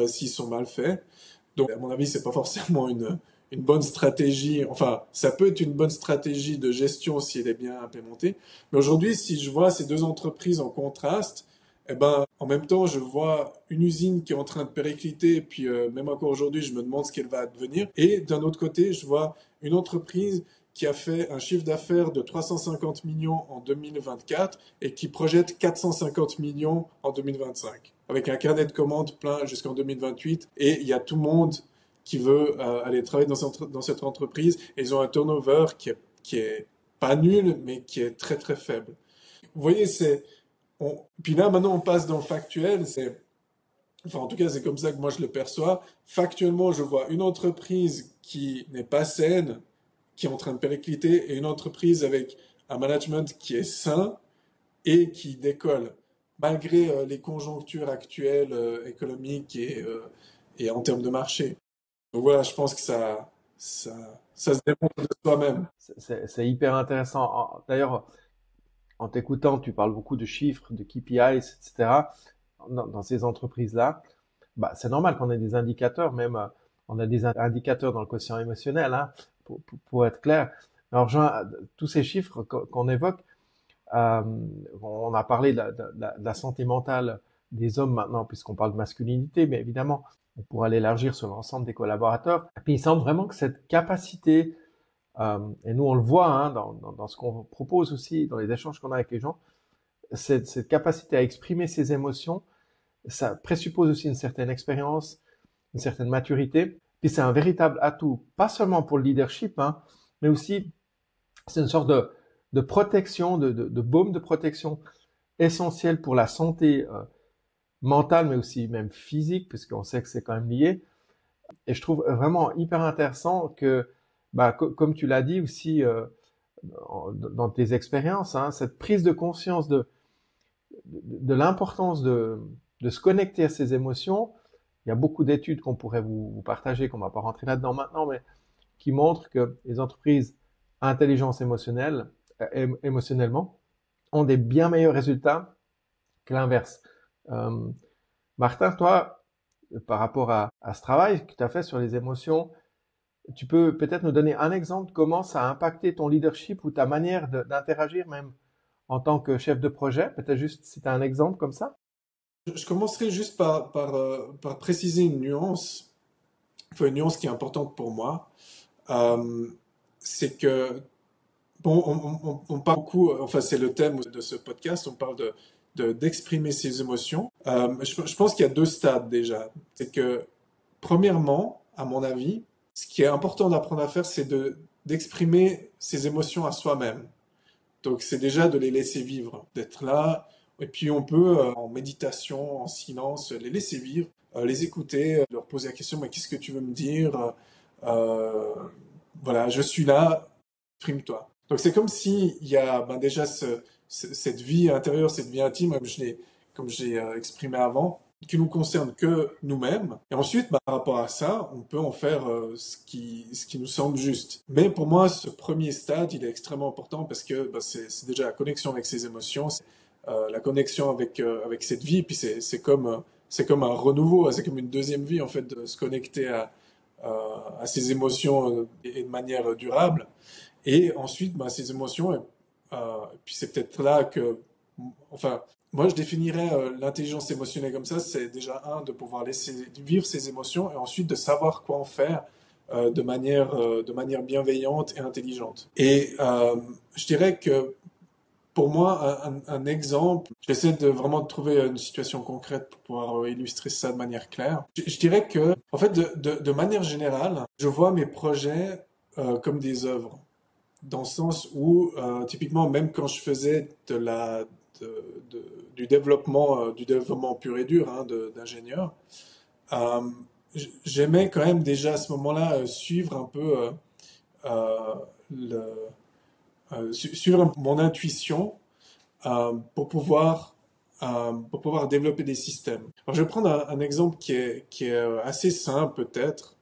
s'ils sont mal faits. Donc, à mon avis, c'est pas forcément une bonne stratégie. Enfin, ça peut être une bonne stratégie de gestion si elle est bien implémentée. Mais aujourd'hui, si je vois ces deux entreprises en contraste, eh ben, en même temps, je vois une usine qui est en train de péricliter, et puis même encore aujourd'hui, je me demande ce qu'elle va devenir. Et d'un autre côté, je vois une entreprise qui a fait un chiffre d'affaires de 350 millions en 2024 et qui projette 450 millions en 2025, avec un carnet de commandes plein jusqu'en 2028. Et il y a tout le monde qui veut aller travailler dans cette entreprise. Et ils ont un turnover qui est pas nul, mais qui est très très faible. Vous voyez, puis là, maintenant, on passe dans le factuel. Enfin, en tout cas, c'est comme ça que moi je le perçois. Factuellement, je vois une entreprise qui n'est pas saine, qui est en train de péricliter, et une entreprise avec un management qui est sain et qui décolle, malgré les conjonctures actuelles économiques et en termes de marché. Donc voilà, je pense que ça se démontre de soi-même. C'est hyper intéressant. D'ailleurs, en t'écoutant, tu parles beaucoup de chiffres, de KPIs, etc. Dans ces entreprises-là. Bah, c'est normal qu'on ait des indicateurs, même on a des indicateurs dans le quotient émotionnel, hein, pour être clair. Alors, tous ces chiffres qu'on évoque, on a parlé de la santé mentale des hommes maintenant, puisqu'on parle de masculinité, mais évidemment, on pourra l'élargir sur l'ensemble des collaborateurs. Et puis, il semble vraiment que cette capacité, et nous on le voit hein, dans ce qu'on propose aussi, dans les échanges qu'on a avec les gens, cette capacité à exprimer ses émotions, ça présuppose aussi une certaine expérience, une certaine maturité. Puis c'est un véritable atout, pas seulement pour le leadership, hein, mais aussi c'est une sorte de protection, de baume de protection essentiel pour la santé mentale, mais aussi même physique, puisqu'on sait que c'est quand même lié. Et je trouve vraiment hyper intéressant que, bah, comme tu l'as dit aussi dans tes expériences, hein, cette prise de conscience de l'importance de se connecter à ses émotions. Il y a beaucoup d'études qu'on pourrait vous partager, qu'on ne va pas rentrer là-dedans maintenant, mais qui montrent que les entreprises à intelligence émotionnelle, émotionnellement, ont des bien meilleurs résultats que l'inverse. Martin, toi, par rapport à ce travail que tu as fait sur les émotions, tu peux peut-être nous donner un exemple de comment ça a impacté ton leadership ou ta manière d'interagir même en tant que chef de projet? Peut-être juste si tu as un exemple comme ça. Je commencerai juste par préciser une nuance, enfin une nuance qui est importante pour moi. C'est que, bon, on parle beaucoup, enfin c'est le thème de ce podcast, on parle d'exprimer ses émotions. Je pense qu'il y a deux stades déjà. C'est que, premièrement, à mon avis, ce qui est important d'apprendre à faire, c'est d'exprimer ses émotions à soi-même. Donc c'est déjà de les laisser vivre, d'être là, et puis on peut, en méditation, en silence, les laisser vivre, les écouter, leur poser la question, mais qu'est-ce que tu veux me dire? Voilà, je suis là, exprime-toi. Donc c'est comme s'il y a déjà cette vie intérieure, cette vie intime, comme j'ai exprimé avant, qui nous concerne que nous-mêmes. Et ensuite, par rapport à ça, on peut en faire ce qui nous semble juste. Mais pour moi, ce premier stade, il est extrêmement important parce que c'est déjà la connexion avec ses émotions, la connexion avec cette vie, puis c'est comme un renouveau, c'est comme une deuxième vie en fait de se connecter à ses émotions et de manière durable. Et ensuite, ces émotions, puis c'est peut-être là que, enfin, moi je définirais l'intelligence émotionnelle comme ça, c'est déjà de pouvoir laisser vivre ses émotions et ensuite de savoir quoi en faire de manière bienveillante et intelligente. Et je dirais que pour moi, un exemple, j'essaie de vraiment trouver une situation concrète pour pouvoir illustrer ça de manière claire. Je dirais que, en fait, de manière générale, je vois mes projets comme des œuvres, dans le sens où, typiquement, même quand je faisais du développement pur et dur, hein, d'ingénieur, euh, j'aimais quand même déjà à ce moment-là suivre un peu euh, le, suivre mon intuition pour pouvoir développer des systèmes. Alors, je vais prendre un exemple qui est assez simple peut-être.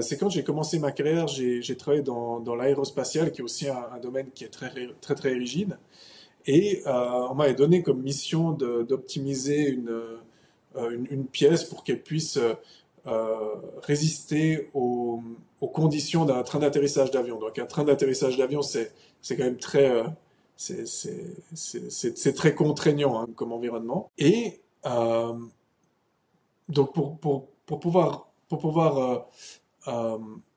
C'est quand j'ai commencé ma carrière, j'ai travaillé dans l'aérospatial, qui est aussi un domaine qui est très rigide. Et on m'avait donné comme mission d'optimiser une pièce pour qu'elle puisse résister aux conditions d'un train d'atterrissage d'avion. Donc un train d'atterrissage d'avion, c'est quand même c'est très contraignant hein, comme environnement. Et donc pour pouvoir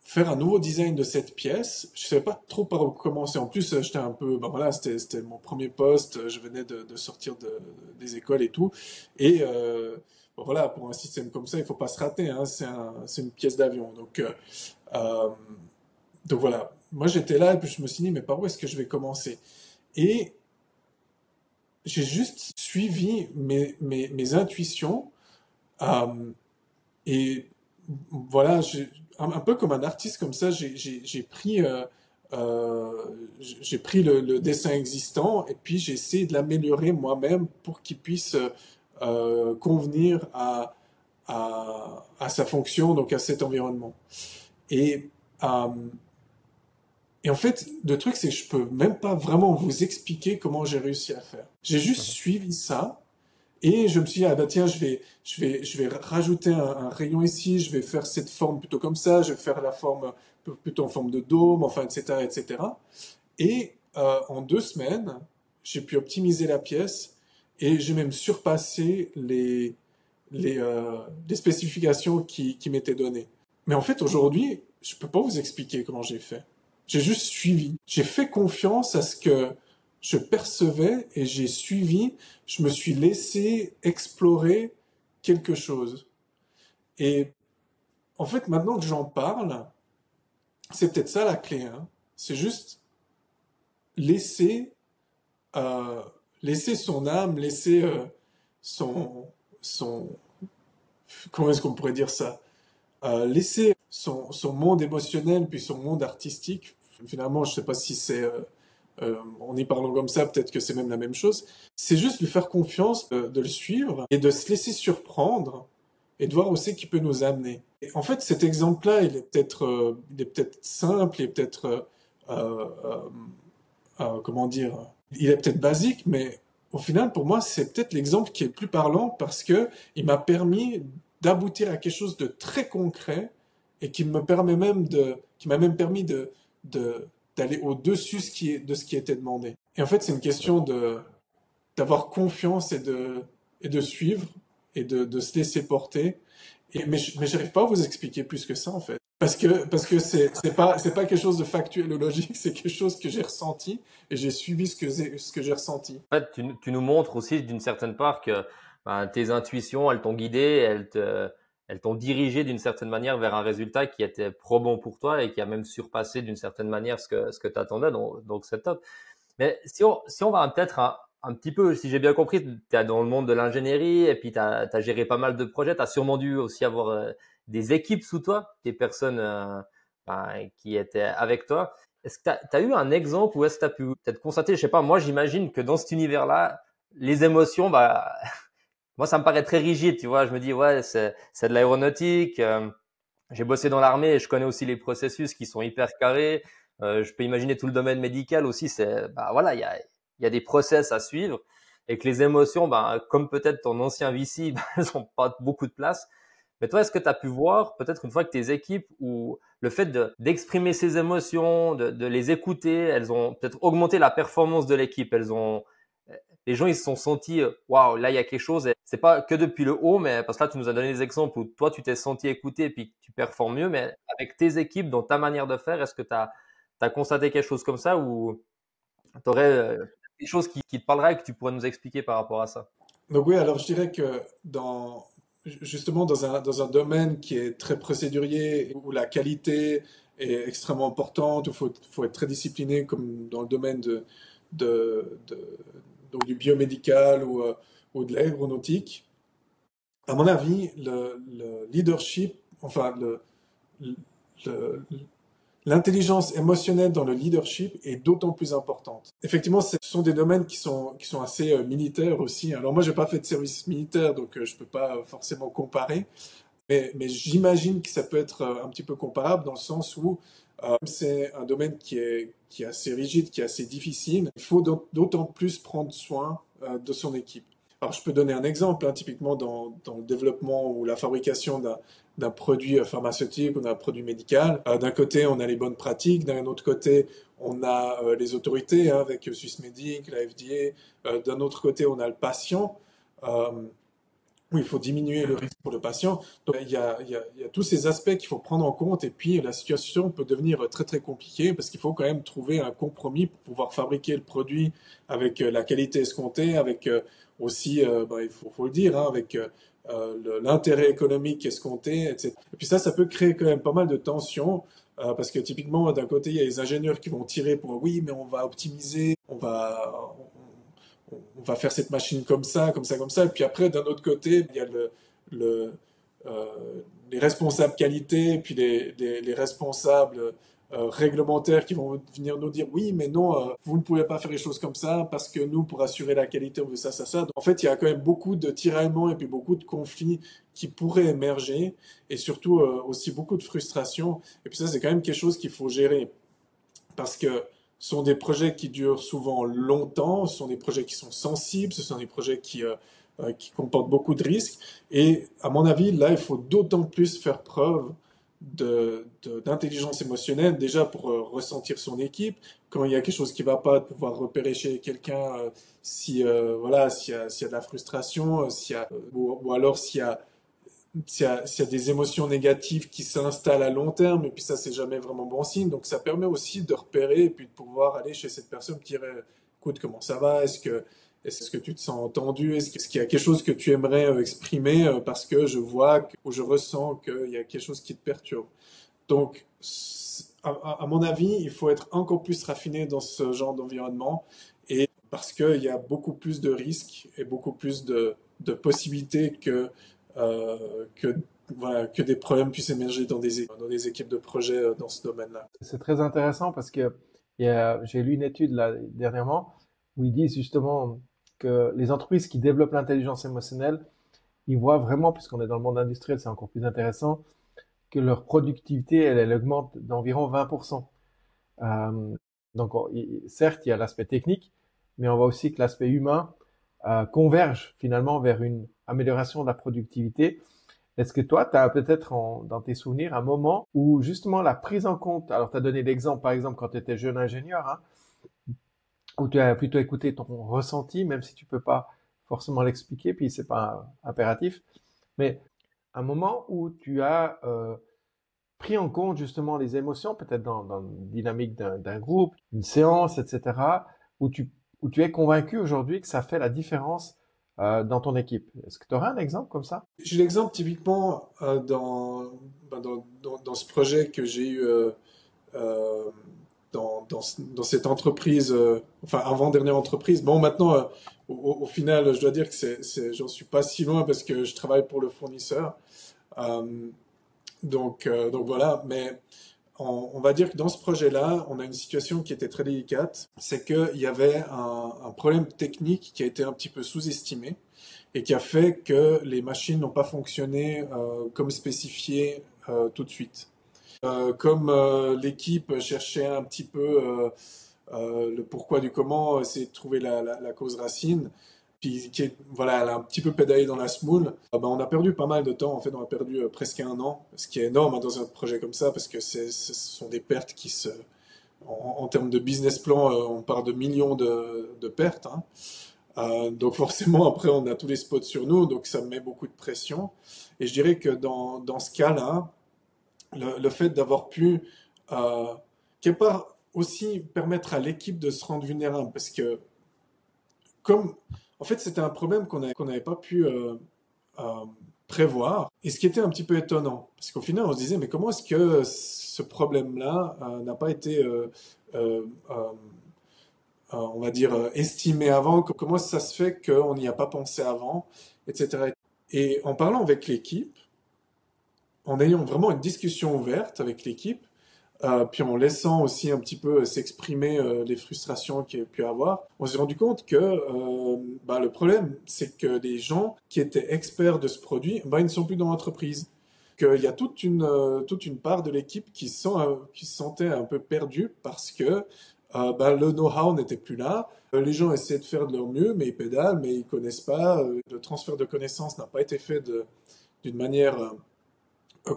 faire un nouveau design de cette pièce, je savais pas trop par où commencer. En plus, j'étais un peu, ben voilà, c'était mon premier poste, je venais de sortir des écoles et tout. Et bon, voilà, pour un système comme ça, il faut pas se rater, hein, c'est une pièce d'avion. Euh, donc voilà, moi j'étais là et puis je me suis dit, mais par où est-ce que je vais commencer? Et j'ai juste suivi mes intuitions euh, et voilà, un peu comme un artiste comme ça, euh, j'ai pris le dessin existant et puis j'ai essayé de l'améliorer moi-même pour qu'il puisse convenir à sa fonction, donc à cet environnement. Et, euh, et en fait, le truc, c'est que je peux même pas vraiment vous expliquer comment j'ai réussi à faire. J'ai juste Mhm. suivi ça et je me suis dit, ah bah tiens, je vais rajouter un rayon ici, je vais faire cette forme plutôt comme ça, je vais faire la forme plutôt en forme de dôme, enfin, etc., etc. Et en 2 semaines, j'ai pu optimiser la pièce et j'ai même surpassé les spécifications qui m'étaient données. Mais en fait, aujourd'hui, je peux pas vous expliquer comment j'ai fait. J'ai juste suivi. J'ai fait confiance à ce que je percevais et j'ai suivi. Je me suis laissé explorer quelque chose. Et en fait, maintenant que j'en parle, c'est peut-être ça la clé, hein. C'est juste laisser, euh, laisser son âme, laisser son, son, comment est-ce qu'on pourrait dire ça? Laisser son monde émotionnel puis son monde artistique. Finalement, je sais pas si c'est en y parlant comme ça, peut-être que c'est même la même chose. C'est juste lui faire confiance, de le suivre et de se laisser surprendre et de voir où c'est qu'il peut nous amener. Et en fait, cet exemple-là, il est peut-être simple, il est peut-être, comment dire, il est peut-être basique, mais au final, pour moi, c'est peut-être l'exemple qui est le plus parlant parce que il m'a permis d'aboutir à quelque chose de très concret et qui m'a même permis d'aller au-dessus de ce qui était demandé. Et en fait, c'est une question d'avoir confiance et de suivre et de se laisser porter. Mais j'arrive pas à vous expliquer plus que ça, en fait. Parce que c'est pas quelque chose de factuel ou logique, c'est quelque chose que j'ai ressenti et j'ai suivi ce que j'ai ressenti. En fait, tu nous montres aussi d'une certaine part que ben, tes intuitions, elles t'ont guidé, elles t'ont dirigé d'une certaine manière vers un résultat qui était probant pour toi et qui a même surpassé d'une certaine manière ce que tu attendais. Donc c'est top. Mais si on va peut-être un petit peu, si j'ai bien compris, tu es dans le monde de l'ingénierie et puis tu as géré pas mal de projets. Tu as sûrement dû aussi avoir des équipes sous toi, des personnes ben, qui étaient avec toi. Est-ce que tu as eu un exemple ou est-ce que tu as pu peut-être constater, je sais pas, moi j'imagine que dans cet univers-là, les émotions, bah, moi ça me paraît très rigide, tu vois. Je me dis, ouais, c'est de l'aéronautique. J'ai bossé dans l'armée et je connais aussi les processus qui sont hyper carrés. Je peux imaginer tout le domaine médical aussi. C'est, bah voilà, il y a des process à suivre et que les émotions, bah, comme peut-être ton ancien VC, bah, elles n'ont pas beaucoup de place. Mais toi, est-ce que tu as pu voir peut-être une fois que tes équipes ou le fait d'exprimer ces émotions, de les écouter, elles ont peut-être augmenté la performance de l'équipe. les gens ils se sont sentis waouh, là il y a quelque chose. Et c'est pas que depuis le haut, mais parce que là tu nous as donné des exemples où toi tu t'es senti écouté et puis tu performes mieux, mais avec tes équipes, dans ta manière de faire, est-ce que tu as constaté quelque chose comme ça ou tu aurais quelque chose qui te parlerait et que tu pourrais nous expliquer par rapport à ça? Donc oui, alors je dirais que justement dans un domaine qui est très procédurier, où la qualité est extrêmement importante, où faut être très discipliné, comme dans le domaine donc du biomédical ou de l'aéronautique, à mon avis, le leadership, enfin le- l'intelligence émotionnelle dans le leadership est d'autant plus importante. Effectivement, ce sont des domaines qui sont assez militaires aussi. Alors moi, j'ai pas fait de service militaire, donc je peux pas forcément comparer. Mais j'imagine que ça peut être un petit peu comparable dans le sens où c'est un domaine qui est assez rigide, qui est assez difficile. Il faut d'autant plus prendre soin de son équipe. Alors, je peux donner un exemple, hein, typiquement dans le développement ou la fabrication d'un produit pharmaceutique ou d'un produit médical. D'un côté, on a les bonnes pratiques, d'un autre côté, on a les autorités hein, avec Swissmedic, la FDA. D'un autre côté, on a le patient. Euh, où il faut diminuer le risque pour le patient. Donc, il y a tous ces aspects qu'il faut prendre en compte et puis la situation peut devenir très très compliquée parce qu'il faut quand même trouver un compromis pour pouvoir fabriquer le produit avec la qualité escomptée, avec aussi, faut le dire, hein, avec l'intérêt économique escompté, etc. Et puis ça peut créer quand même pas mal de tensions parce que typiquement, d'un côté, il y a les ingénieurs qui vont tirer pour oui, mais on va optimiser, on va faire cette machine comme ça, comme ça, comme ça. Et puis après, d'un autre côté, il y a le, euh, les responsables qualité, puis les responsables réglementaires qui vont venir nous dire oui, mais non, vous ne pouvez pas faire les choses comme ça parce que nous, pour assurer la qualité, on veut ça, ça, ça. Donc, en fait, il y a quand même beaucoup de tiraillements et puis beaucoup de conflits qui pourraient émerger et surtout aussi beaucoup de frustration. Et puis ça, c'est quand même quelque chose qu'il faut gérer parce que ce sont des projets qui durent souvent longtemps, ce sont des projets qui sont sensibles, ce sont des projets qui comportent beaucoup de risques. Et à mon avis, là, il faut d'autant plus faire preuve d'intelligence émotionnelle, déjà pour ressentir son équipe, quand il y a quelque chose qui ne va pas, de pouvoir repérer chez quelqu'un si, voilà, s'il y a de la frustration, ou alors s'il y a des émotions négatives qui s'installent à long terme, et puis ça, c'est jamais vraiment bon signe. Donc, ça permet aussi de repérer et puis de pouvoir aller chez cette personne qui dirait, écoute, comment ça va? Est-ce que tu te sens entendu? Est-ce qu'il y a quelque chose que tu aimerais exprimer parce que je vois ou je ressens qu'il y a quelque chose qui te perturbe? Donc, à mon avis, il faut être encore plus raffiné dans ce genre d'environnement et parce qu'il y a beaucoup plus de risques et beaucoup plus de possibilités que, voilà, que des problèmes puissent émerger dans des équipes de projet dans ce domaine-là. C'est très intéressant parce que j'ai lu une étude là dernièrement où ils disent justement que les entreprises qui développent l'intelligence émotionnelle, ils voient vraiment, puisqu'on est dans le monde industriel, c'est encore plus intéressant, que leur productivité, elle augmente d'environ 20%. Donc, certes, il y a l'aspect technique, mais on voit aussi que l'aspect humain converge finalement vers une amélioration de la productivité. Est-ce que toi, tu as peut-être dans tes souvenirs un moment où justement la prise en compte, alors tu as donné l'exemple par exemple quand tu étais jeune ingénieur, hein, où tu as plutôt écouté ton ressenti, même si tu peux pas forcément l'expliquer, puis c'est pas impératif, mais un moment où tu as pris en compte justement les émotions, peut-être dans la dynamique d'un groupe, une séance, etc., où où tu es convaincu aujourd'hui que ça fait la différence dans ton équipe. Est-ce que tu aurais un exemple comme ça? J'ai l'exemple typiquement dans ce projet que j'ai eu euh, dans cette entreprise, enfin avant-dernière entreprise. Bon, maintenant, au final, je dois dire que j'en suis pas si loin parce que je travaille pour le fournisseur. Euh, donc voilà, mais on va dire que dans ce projet-là, on a une situation qui était très délicate. C'est qu'il y avait un problème technique qui a été un petit peu sous-estimé et qui a fait que les machines n'ont pas fonctionné comme spécifié tout de suite. Comme l'équipe cherchait un petit peu le pourquoi du comment, essayer de trouver la cause racine, puis voilà, elle a un petit peu pédalé dans la semoule. Ben, on a perdu pas mal de temps, en fait, on a perdu presque un an, ce qui est énorme hein, dans un projet comme ça, parce que ce sont des pertes en termes de business plan, on part de millions de pertes. Hein. Donc forcément, après, on a tous les spots sur nous, donc ça met beaucoup de pression. Et je dirais que dans ce cas-là, le fait d'avoir pu, euh, quelque part, aussi permettre à l'équipe de se rendre vulnérable, parce que comme, en fait, c'était un problème qu'on n'avait pas pu euh, prévoir, et ce qui était un petit peu étonnant, parce qu'au final, on se disait, mais comment est-ce que ce problème-là n'a pas été, on va dire, estimé avant, comment ça se fait qu'on n'y a pas pensé avant, etc. Et en parlant avec l'équipe, en ayant vraiment une discussion ouverte avec l'équipe, puis en laissant aussi un petit peu s'exprimer les frustrations qu'il y a pu avoir, on s'est rendu compte que le problème, c'est que les gens qui étaient experts de ce produit, ils ne sont plus dans l'entreprise. Qu'il y a toute une part de l'équipe qui se sentait un peu perdue parce que le know-how n'était plus là. Les gens essaient de faire de leur mieux, mais ils pédalent, mais ils connaissent pas. Le transfert de connaissances n'a pas été fait d'une manière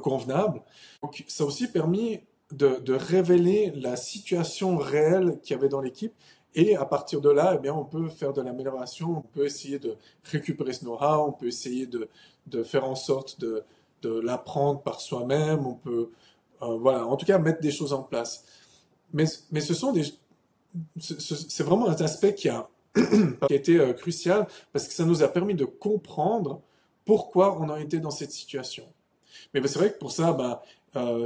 convenable. Donc, ça a aussi permis de révéler la situation réelle qu'il y avait dans l'équipe. Et à partir de là, eh bien, on peut faire de l'amélioration, on peut essayer de récupérer ce know-how, on peut essayer de faire en sorte de l'apprendre par soi-même, on peut, voilà, en tout cas, mettre des choses en place. Mais c'est vraiment un aspect qui a été crucial parce que ça nous a permis de comprendre pourquoi on a été dans cette situation. Mais c'est vrai que pour ça,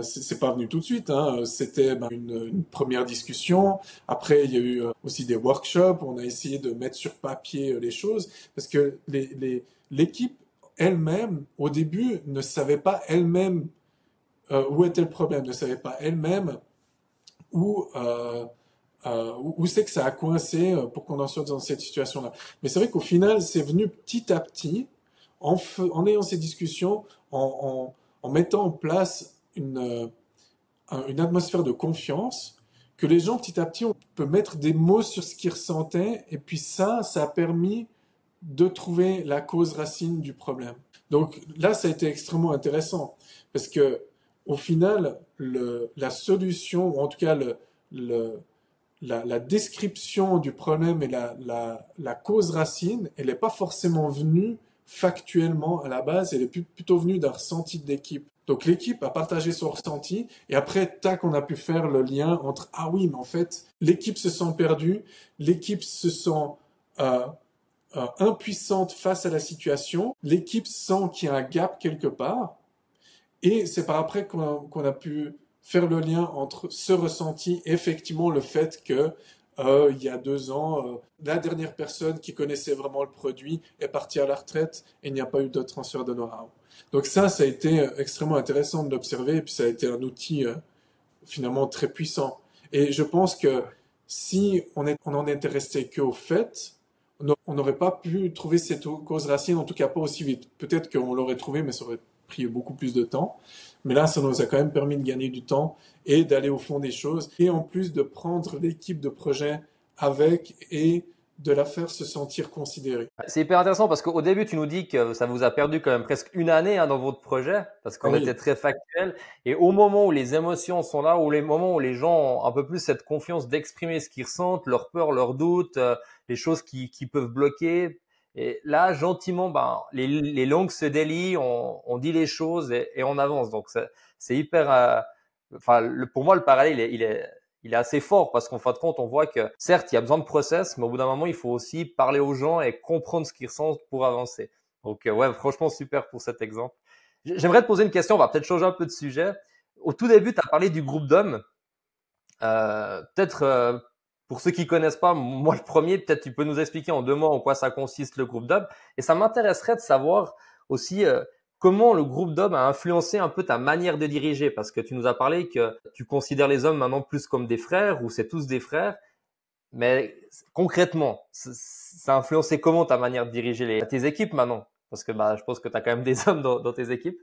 c'est pas venu tout de suite. Hein. C'était une première discussion. Après, il y a eu aussi des workshops. On a essayé de mettre sur papier les choses parce que l'équipe elle-même, au début, ne savait pas elle-même où était le problème, ne savait pas elle-même où où c'est que ça a coincé pour qu'on en sorte dans cette situation-là. Mais c'est vrai qu'au final, c'est venu petit à petit, en ayant ces discussions, en mettant en place une atmosphère de confiance, que les gens, petit à petit, on peut mettre des mots sur ce qu'ils ressentaient, et puis ça a permis de trouver la cause racine du problème. Donc là, ça a été extrêmement intéressant, parce que au final, la solution, ou en tout cas la description du problème et la cause racine, elle n'est pas forcément venue factuellement à la base, elle est plutôt venue d'un ressenti de l'équipe. Donc l'équipe a partagé son ressenti et après, tac, on a pu faire le lien entre ah oui, mais en fait, l'équipe se sent perdue, l'équipe se sent euh, impuissante face à la situation, l'équipe sent qu'il y a un gap quelque part et c'est par après qu'on a pu faire le lien entre ce ressenti et effectivement le fait que il y a 2 ans, la dernière personne qui connaissait vraiment le produit est partie à la retraite et il n'y a pas eu de transfert de know-how. Donc ça a été extrêmement intéressant de l'observer et puis ça a été un outil finalement très puissant. Et je pense que si on en était resté qu'au fait, on n'aurait pas pu trouver cette cause racine, en tout cas pas aussi vite. Peut-être qu'on l'aurait trouvé, mais ça aurait pris beaucoup plus de temps. Mais là, ça nous a quand même permis de gagner du temps et d'aller au fond des choses. Et en plus de prendre l'équipe de projet avec et de la faire se sentir considérée. C'est hyper intéressant parce qu'au début, tu nous dis que ça vous a perdu quand même presque une année dans votre projet parce qu'on était très factuel. Et au moment où les émotions sont là, ou les moments où les gens ont un peu plus cette confiance d'exprimer ce qu'ils ressentent, leurs peurs, leurs doutes, les choses qui peuvent bloquer. Et là, gentiment, les langues se délient, on dit les choses et on avance. Donc, c'est hyper. Pour moi, le parallèle, il est assez fort parce qu'en fin de compte, on voit que certes, il y a besoin de process, mais au bout d'un moment, il faut aussi parler aux gens et comprendre ce qu'ils ressentent pour avancer. Donc, ouais, franchement, super pour cet exemple. J'aimerais te poser une question. On va peut-être changer un peu de sujet. Au tout début, tu as parlé du groupe d'hommes. Peut-être pour ceux qui connaissent pas, moi le premier, peut-être tu peux nous expliquer en 2 mots en quoi ça consiste le groupe d'hommes. Et ça m'intéresserait de savoir aussi comment le groupe d'hommes a influencé un peu ta manière de diriger, parce que tu nous as parlé que tu considères les hommes maintenant plus comme des frères ou c'est tous des frères. Mais concrètement, ça a influencé comment ta manière de diriger tes équipes maintenant? Parce que je pense que tu as quand même des hommes dans tes équipes.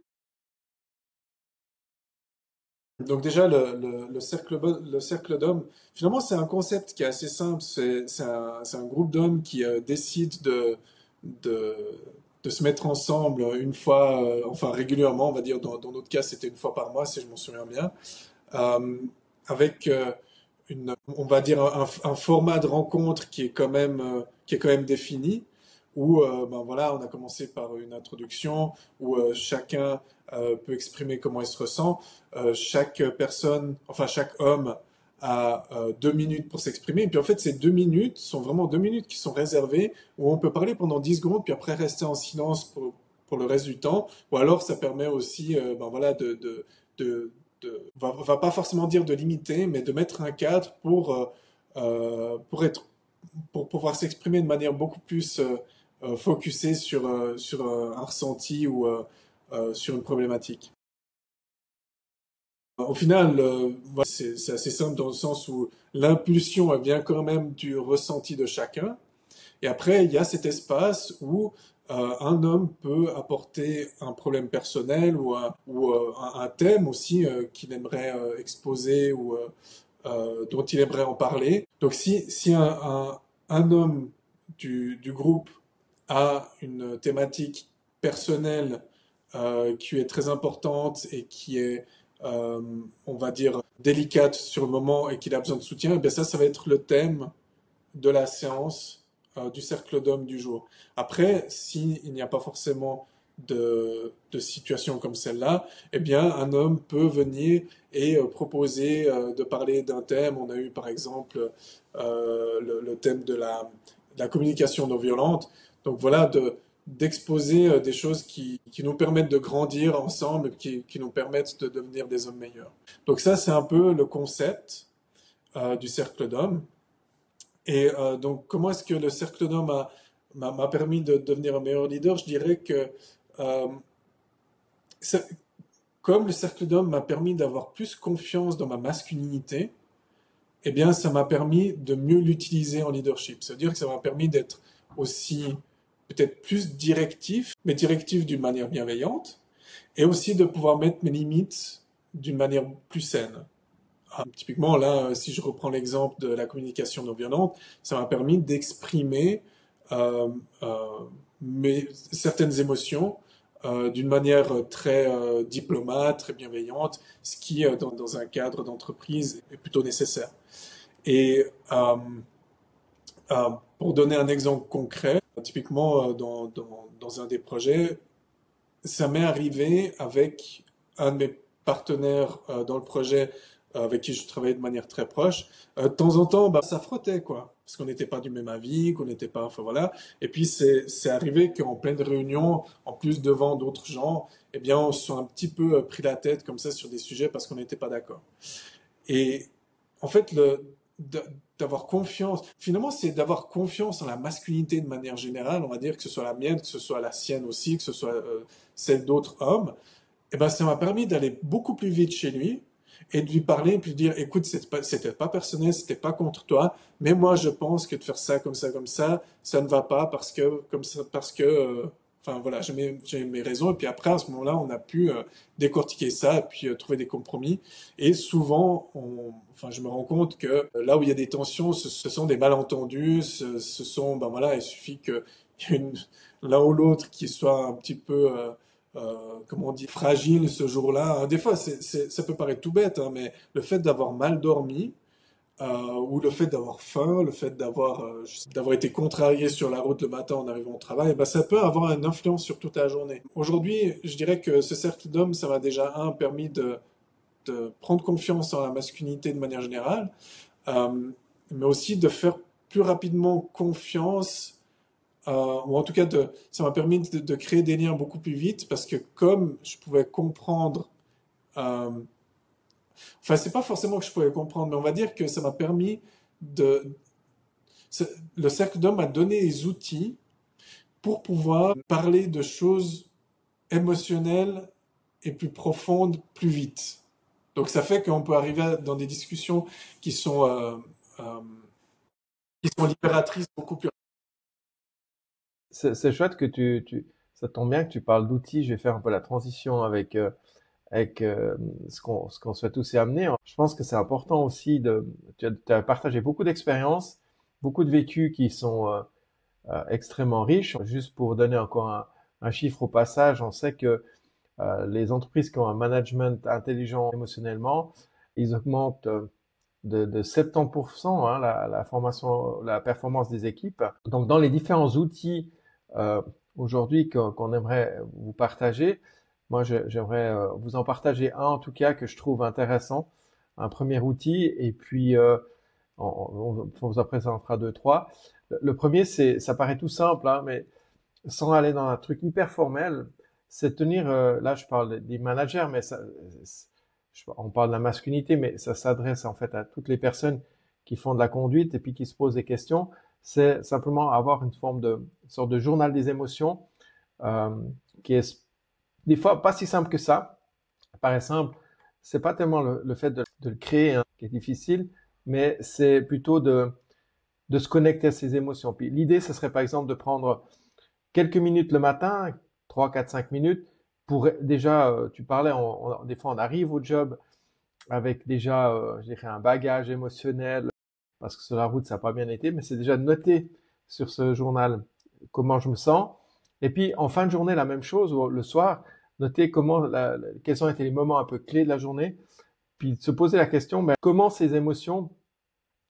Donc déjà, le cercle d'hommes, finalement, c'est un concept qui est assez simple. C'est un groupe d'hommes qui décide de, de se mettre ensemble une fois, enfin régulièrement, on va dire, dans notre cas, c'était une fois par mois, si je m'en souviens bien, avec on va dire un format de rencontre qui est quand même défini, où ben voilà, on a commencé par une introduction où chacun peut exprimer comment il se ressent. Chaque personne, enfin chaque homme a 2 minutes pour s'exprimer. Et puis en fait, ces 2 minutes sont vraiment 2 minutes qui sont réservées, où on peut parler pendant 10 secondes, puis après rester en silence pour le reste du temps. Ou alors ça permet aussi ben voilà, on va pas forcément dire de limiter, mais de mettre un cadre pour pouvoir s'exprimer de manière beaucoup plus focusée sur un ressenti ou sur une problématique. Au final, voilà, c'est assez simple dans le sens où l'impulsion elle vient quand même du ressenti de chacun. Et après, il y a cet espace où un homme peut apporter un problème personnel ou un thème aussi qu'il aimerait exposer ou dont il aimerait en parler. Donc si un homme du groupe a une thématique personnelle qui est très importante et qui est, on va dire, délicate sur le moment et qu'il a besoin de soutien, eh bien ça va être le thème de la séance du cercle d'hommes du jour. Après, s'il n'y a pas forcément de situation comme celle-là, eh bien, un homme peut venir et proposer de parler d'un thème. On a eu, par exemple, le thème de la communication non violente. Donc voilà, d'exposer des choses qui nous permettent de grandir ensemble, qui nous permettent de devenir des hommes meilleurs. Donc ça, c'est un peu le concept du cercle d'hommes. Et donc, comment est-ce que le cercle d'hommes m'a permis de devenir un meilleur leader? Je dirais que euh, comme le cercle d'hommes m'a permis d'avoir plus confiance dans ma masculinité, eh bien, ça m'a permis de mieux l'utiliser en leadership. C'est-à-dire que ça m'a permis d'être aussi peut-être plus directif, mais directif d'une manière bienveillante, et aussi de pouvoir mettre mes limites d'une manière plus saine. Typiquement, là, si je reprends l'exemple de la communication non violente, ça m'a permis d'exprimer euh, certaines émotions d'une manière très diplomate, très bienveillante, ce qui, dans un cadre d'entreprise, est plutôt nécessaire. Et pour donner un exemple concret, typiquement dans un des projets, ça m'est arrivé avec un de mes partenaires dans le projet avec qui je travaillais de manière très proche. De temps en temps, bah, ça frottait, quoi. Parce qu'on n'était pas du même avis, qu'on n'était pas... Enfin, voilà. Et puis, c'est arrivé qu'en pleine réunion, en plus devant d'autres gens, eh bien, on se soit un petit peu pris la tête comme ça sur des sujets parce qu'on n'était pas d'accord. Et en fait, d'avoir confiance, finalement, c'est d'avoir confiance en la masculinité de manière générale, on va dire, que ce soit la mienne, que ce soit la sienne aussi, que ce soit celle d'autres hommes. Et ben, ça m'a permis d'aller beaucoup plus vite chez lui et de lui parler et puis de dire, écoute, c'était pas personnel, c'était pas contre toi, mais moi, je pense que de faire ça, ça ne va pas parce que, comme ça, parce que, enfin voilà, j'ai mes raisons. Et puis après, à ce moment-là, on a pu décortiquer ça et puis trouver des compromis. Et souvent, enfin, je me rends compte que là où il y a des tensions, ce sont des malentendus, ce sont, ben voilà, il suffit qu'il y ait l'un ou l'autre qui soit un petit peu comment on dit, fragile ce jour-là. Des fois, ça peut paraître tout bête, hein, mais le fait d'avoir mal dormi, ou le fait d'avoir faim, le fait d'avoir été contrarié sur la route le matin en arrivant au travail, ben, ça peut avoir une influence sur toute la journée. Aujourd'hui, je dirais que ce cercle d'hommes, ça m'a déjà, permis de prendre confiance en la masculinité de manière générale, mais aussi de faire plus rapidement confiance ou en tout cas, ça m'a permis de créer des liens beaucoup plus vite parce que comme je pouvais comprendre, euh, enfin, c'est pas forcément que je pouvais comprendre, mais on va dire que ça m'a permis de. Le cercle d'hommes m'a donné les outils pour pouvoir parler de choses émotionnelles et plus profondes plus vite. Donc, ça fait qu'on peut arriver dans des discussions qui sont, euh, qui sont libératrices beaucoup plus. C'est chouette que ça tombe bien que tu parles d'outils. Je vais faire un peu la transition avec ce qu'on souhaite tous y amener. Je pense que c'est important aussi tu as partagé beaucoup d'expériences, beaucoup de vécus qui sont extrêmement riches. Juste pour donner encore un chiffre au passage, on sait que les entreprises qui ont un management intelligent émotionnellement, ils augmentent de 70%, hein, la formation, la performance des équipes. Donc, dans les différents outils aujourd'hui qu'on aimerait vous partager, moi, j'aimerais vous en partager un en tout cas que je trouve intéressant, un premier outil, et puis on vous en présentera deux, trois. Le premier, ça paraît tout simple, hein, mais sans aller dans un truc hyper formel, c'est tenir, là je parle des managers, mais on parle de la masculinité, mais ça s'adresse en fait à toutes les personnes qui font de la conduite et puis qui se posent des questions. C'est simplement avoir une sorte de journal des émotions euh, qui est des fois pas si simple que ça. Par exemple, c'est pas tellement le fait de le créer hein, qui est difficile, mais c'est plutôt de se connecter à ses émotions. Puis l'idée, ce serait par exemple de prendre quelques minutes le matin, 3, 4, 5 minutes, pour déjà, tu parlais, des fois on arrive au job avec déjà, je dirais, un bagage émotionnel, parce que sur la route ça n'a pas bien été, mais c'est déjà de noter sur ce journal comment je me sens. Et puis en fin de journée, la même chose, ou le soir, noter quels ont été les moments un peu clés de la journée, puis se poser la question, ben, comment ces émotions,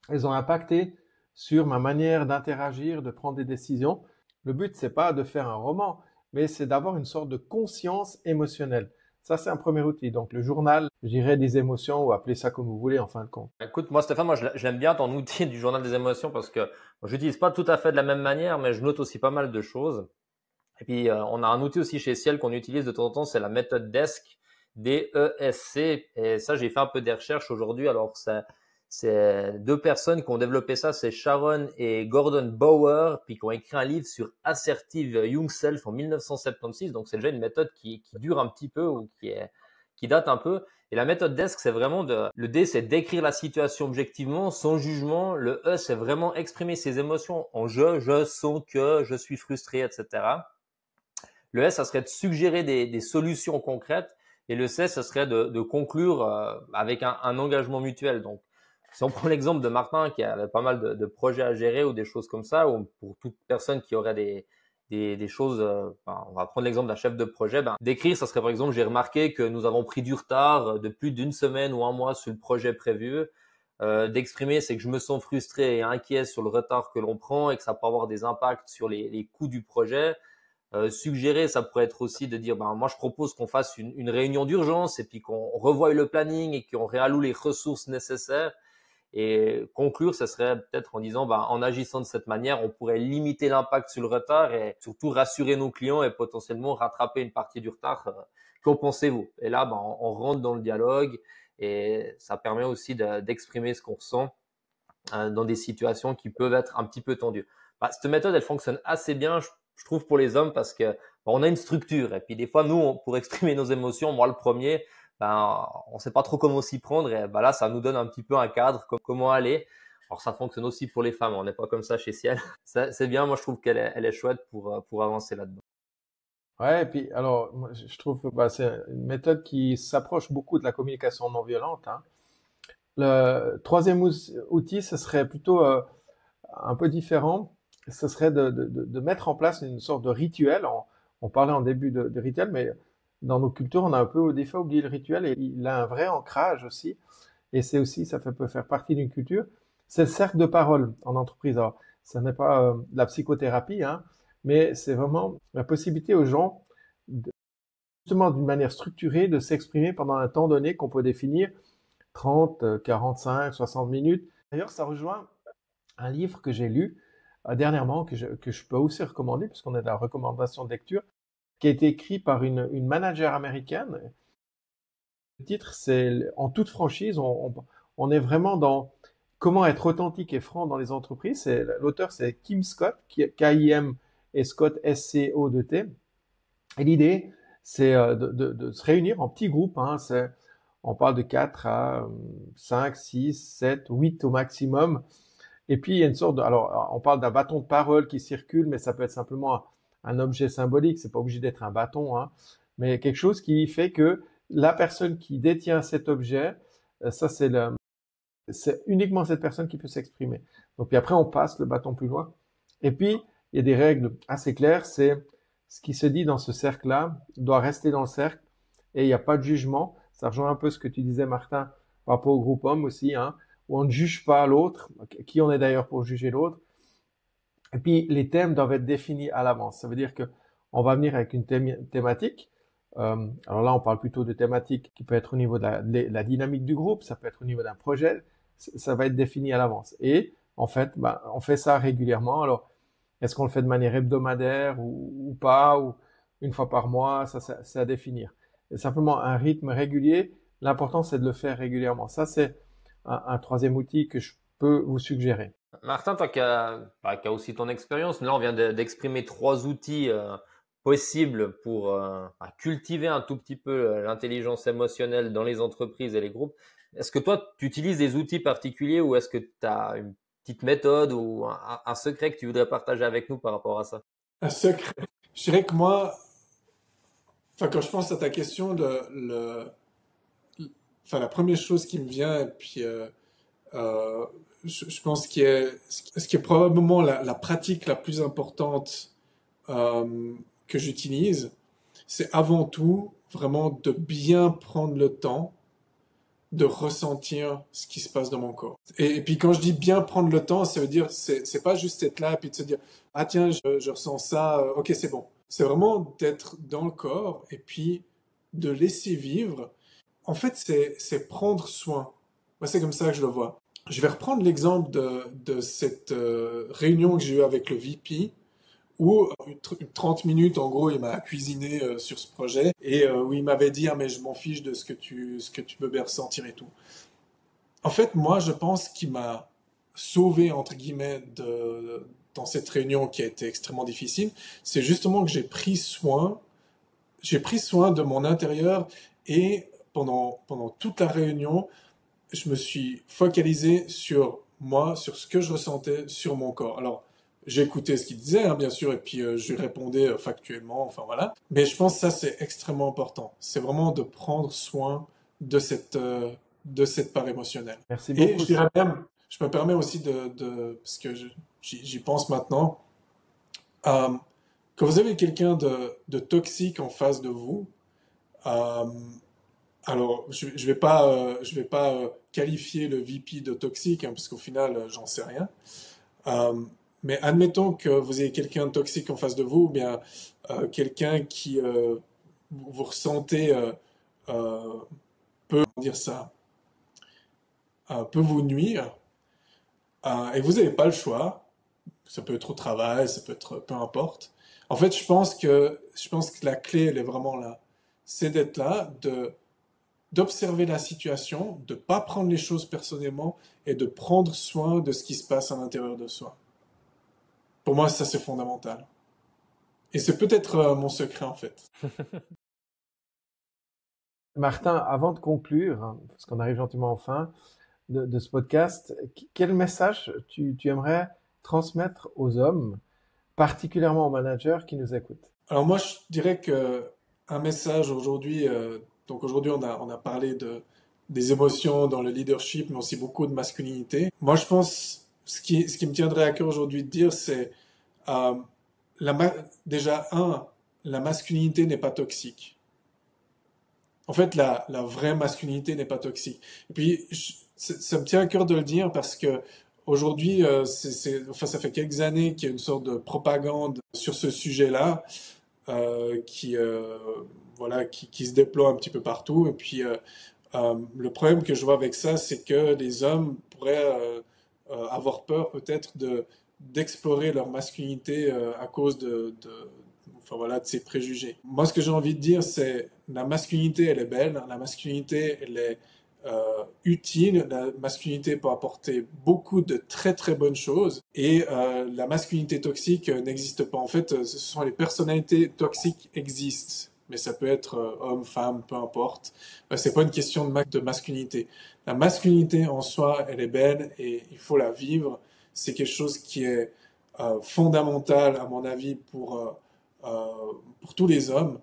elles ont impacté sur ma manière d'interagir, de prendre des décisions. Le but, c'est pas de faire un roman, mais c'est d'avoir une sorte de conscience émotionnelle. Ça, c'est un premier outil. Donc, le journal, je dirais, des émotions, ou appelez ça comme vous voulez, en fin de compte. Écoute, moi, Stéphane, j'aime bien ton outil du journal des émotions parce que je n'utilise pas tout à fait de la même manière, mais je note aussi pas mal de choses. Et puis, on a un outil aussi chez Ciel qu'on utilise de temps en temps, c'est la méthode DESC, D-E-S-C. Et ça, j'ai fait un peu des recherches aujourd'hui. Alors, c'est deux personnes qui ont développé ça, c'est Sharon et Gordon Bower, puis qui ont écrit un livre sur Assertive Young Self en 1976. Donc, c'est déjà une méthode qui dure un petit peu ou qui date un peu. Et la méthode DESC, c'est vraiment le D, c'est d'écrire la situation objectivement, sans jugement. Le E, c'est vraiment exprimer ses émotions en je sens que, je suis frustré, etc. Le S, ça serait de suggérer des solutions concrètes. Et le C, ça serait de conclure avec un engagement mutuel. Donc, si on prend l'exemple de Martin qui avait pas mal de projets à gérer ou des choses comme ça, ou pour toute personne qui aurait des choses, on va prendre l'exemple d'un chef de projet, d'écrire, ça serait par exemple, j'ai remarqué que nous avons pris du retard de plus d'une semaine ou un mois sur le projet prévu. D'exprimer, c'est que je me sens frustré et inquiet sur le retard que l'on prend et que ça peut avoir des impacts sur les coûts du projet. Suggérer, ça pourrait être aussi de dire, moi je propose qu'on fasse une réunion d'urgence et puis qu'on revoie le planning et qu'on réalloue les ressources nécessaires. Et conclure, ça serait peut-être en disant, en agissant de cette manière, on pourrait limiter l'impact sur le retard et surtout rassurer nos clients et potentiellement rattraper une partie du retard. Qu'en pensez-vous? Et là, on rentre dans le dialogue et ça permet aussi d'exprimer ce qu'on ressent dans des situations qui peuvent être un petit peu tendues. Cette méthode, elle fonctionne assez bien, je trouve, pour les hommes parce que on a une structure. Et puis des fois, nous, pour exprimer nos émotions, moi le premier, on ne sait pas trop comment s'y prendre. Et là, ça nous donne un petit peu un cadre, comment aller. Alors, ça fonctionne aussi pour les femmes. On n'est pas comme ça chez Ciel. C'est bien. Moi, je trouve qu'elle est chouette pour avancer là-dedans. Ouais, et puis alors, moi, je trouve que c'est une méthode qui s'approche beaucoup de la communication non violente, hein. Le troisième outil, ce serait plutôt un peu différent. Ce serait de mettre en place une sorte de rituel. On parlait en début de rituel, mais dans nos cultures, on a un peu des fois oublié le rituel et il a un vrai ancrage aussi. Et c'est aussi, peut faire partie d'une culture. C'est le cercle de parole en entreprise. Alors, ça n'est pas de la psychothérapie, hein, mais c'est vraiment la possibilité aux gens, justement d'une manière structurée, de s'exprimer pendant un temps donné qu'on peut définir 30, 45, 60 minutes. D'ailleurs, ça rejoint un livre que j'ai lu dernièrement, que je peux aussi recommander, puisqu'on est dans la recommandation de lecture, qui a été écrit par une manager américaine. Le titre, c'est En toute franchise, on est vraiment dans comment être authentique et franc dans les entreprises. L'auteur, c'est Kim Scott, K-I-M et Scott, S-C-O-T. Et l'idée, c'est de se réunir en petits groupes, hein. On parle de 4 à 5, 6, 7, 8 au maximum. Et puis, il y a une sorte alors, on parle d'un bâton de parole qui circule, mais ça peut être simplement un objet symbolique. C'est pas obligé d'être un bâton, hein. Mais quelque chose qui fait que la personne qui détient cet objet, ça, c'est uniquement cette personne qui peut s'exprimer. Donc, puis après, on passe le bâton plus loin. Et puis, il y a des règles assez claires. C'est ce qui se dit dans ce cercle-là doit rester dans le cercle et il n'y a pas de jugement. Ça rejoint un peu ce que tu disais, Martin, par rapport au groupe homme aussi, hein, où on ne juge pas l'autre, qui on est d'ailleurs pour juger l'autre. Et puis, les thèmes doivent être définis à l'avance. Ça veut dire que on va venir avec une thématique. Alors là, on parle plutôt de thématique qui peut être au niveau de la dynamique du groupe, ça peut être au niveau d'un projet. Ça va être défini à l'avance. Et en fait, on fait ça régulièrement. Alors, est-ce qu'on le fait de manière hebdomadaire ou pas, ou une fois par mois, ça c'est à définir. Et simplement un rythme régulier. L'important, c'est de le faire régulièrement. Ça, c'est un troisième outil que je peux vous suggérer. Martin, toi qui as aussi ton expérience, là on vient d'exprimer 3 outils possibles pour cultiver un tout petit peu l'intelligence émotionnelle dans les entreprises et les groupes. Est-ce que toi, tu utilises des outils particuliers ou est-ce que tu as une petite méthode ou un secret que tu voudrais partager avec nous par rapport à ça? Un secret. Je dirais que moi, quand je pense à ta question, la première chose qui me vient, et puis je pense ce qui est probablement la pratique la plus importante que j'utilise, c'est avant tout vraiment de bien prendre le temps de ressentir ce qui se passe dans mon corps. Et puis quand je dis bien prendre le temps, ça veut dire c'est pas juste être là et puis de se dire ah tiens je ressens ça, ok c'est bon. C'est vraiment d'être dans le corps et puis de laisser vivre. En fait c'est prendre soin. Moi c'est comme ça que je le vois. Je vais reprendre l'exemple de cette réunion que j'ai eue avec le VP où 30 minutes, en gros, il m'a cuisiné sur ce projet et où il m'avait dit ah, mais je m'en fiche de ce que tu peux bien ressentir et tout. En fait, moi, je pense qu'il m'a sauvé, entre guillemets, dans cette réunion qui a été extrêmement difficile. C'est justement que j'ai pris soin de mon intérieur et pendant toute la réunion, je me suis focalisé sur moi, sur ce que je ressentais, sur mon corps. Alors, j'écoutais ce qu'il disait, hein, bien sûr, et puis je répondais factuellement, enfin voilà. Mais je pense que ça, c'est extrêmement important. C'est vraiment de prendre soin de cette part émotionnelle. Merci Et beaucoup. je dirais même, je me permets aussi parce que j'y pense maintenant, quand vous avez quelqu'un de toxique en face de vous, euh, alors, je vais pas qualifier le VP de toxique, hein, parce qu'au final, j'en sais rien. Euh, mais admettons que vous ayez quelqu'un de toxique en face de vous, ou bien quelqu'un qui vous ressentez euh, peut dire ça, peut vous nuire, et vous n'avez pas le choix. Ça peut être au travail, ça peut être peu importe. En fait, je pense que la clé, elle est vraiment là. C'est d'être là, d'observer la situation, de ne pas prendre les choses personnellement et de prendre soin de ce qui se passe à l'intérieur de soi. Pour moi, ça, c'est fondamental. Et c'est peut-être mon secret, en fait. Martin, avant de conclure, hein, parce qu'on arrive gentiment en fin de ce podcast, quel message tu aimerais transmettre aux hommes, particulièrement aux managers qui nous écoutent? Alors moi, je dirais que un message aujourd'hui, donc aujourd'hui, on a parlé des émotions dans le leadership, mais aussi beaucoup de masculinité. Moi, je pense, ce qui me tiendrait à cœur aujourd'hui de dire, c'est euh, déjà, la masculinité n'est pas toxique. En fait, la vraie masculinité n'est pas toxique. Et puis, ça me tient à cœur de le dire parce que aujourd'hui, ça fait quelques années qu'il y a une sorte de propagande sur ce sujet-là qui se déploie un petit peu partout. Et puis, le problème que je vois avec ça, c'est que les hommes pourraient avoir peur peut-être d'explorer leur masculinité à cause de ces préjugés. Moi, ce que j'ai envie de dire, c'est la masculinité, elle est belle, la masculinité, elle est utile, la masculinité peut apporter beaucoup de très très bonnes choses et la masculinité toxique n'existe pas. En fait, ce sont les personnalités toxiques existent, mais ça peut être homme, femme, peu importe. C'est pas une question de masculinité. La masculinité en soi, elle est belle et il faut la vivre. C'est quelque chose qui est fondamental, à mon avis, pour tous les hommes,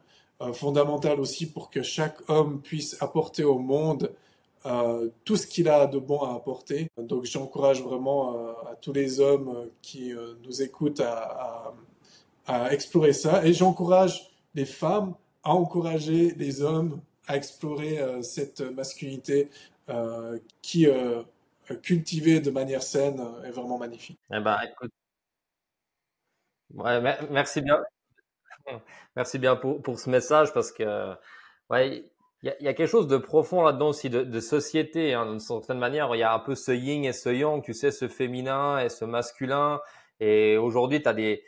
fondamental aussi pour que chaque homme puisse apporter au monde tout ce qu'il a de bon à apporter. Donc j'encourage vraiment à tous les hommes qui nous écoutent à explorer ça. Et j'encourage les femmes à encourager les hommes à explorer cette masculinité qui cultivée de manière saine est vraiment magnifique. Eh ben, écoute, ouais, merci bien. Merci bien pour ce message parce que, ouais, il y a quelque chose de profond là-dedans aussi, de société, hein, d'une certaine manière. Il y a un peu ce yin et ce yang, tu sais, ce féminin et ce masculin. Et aujourd'hui, t'as des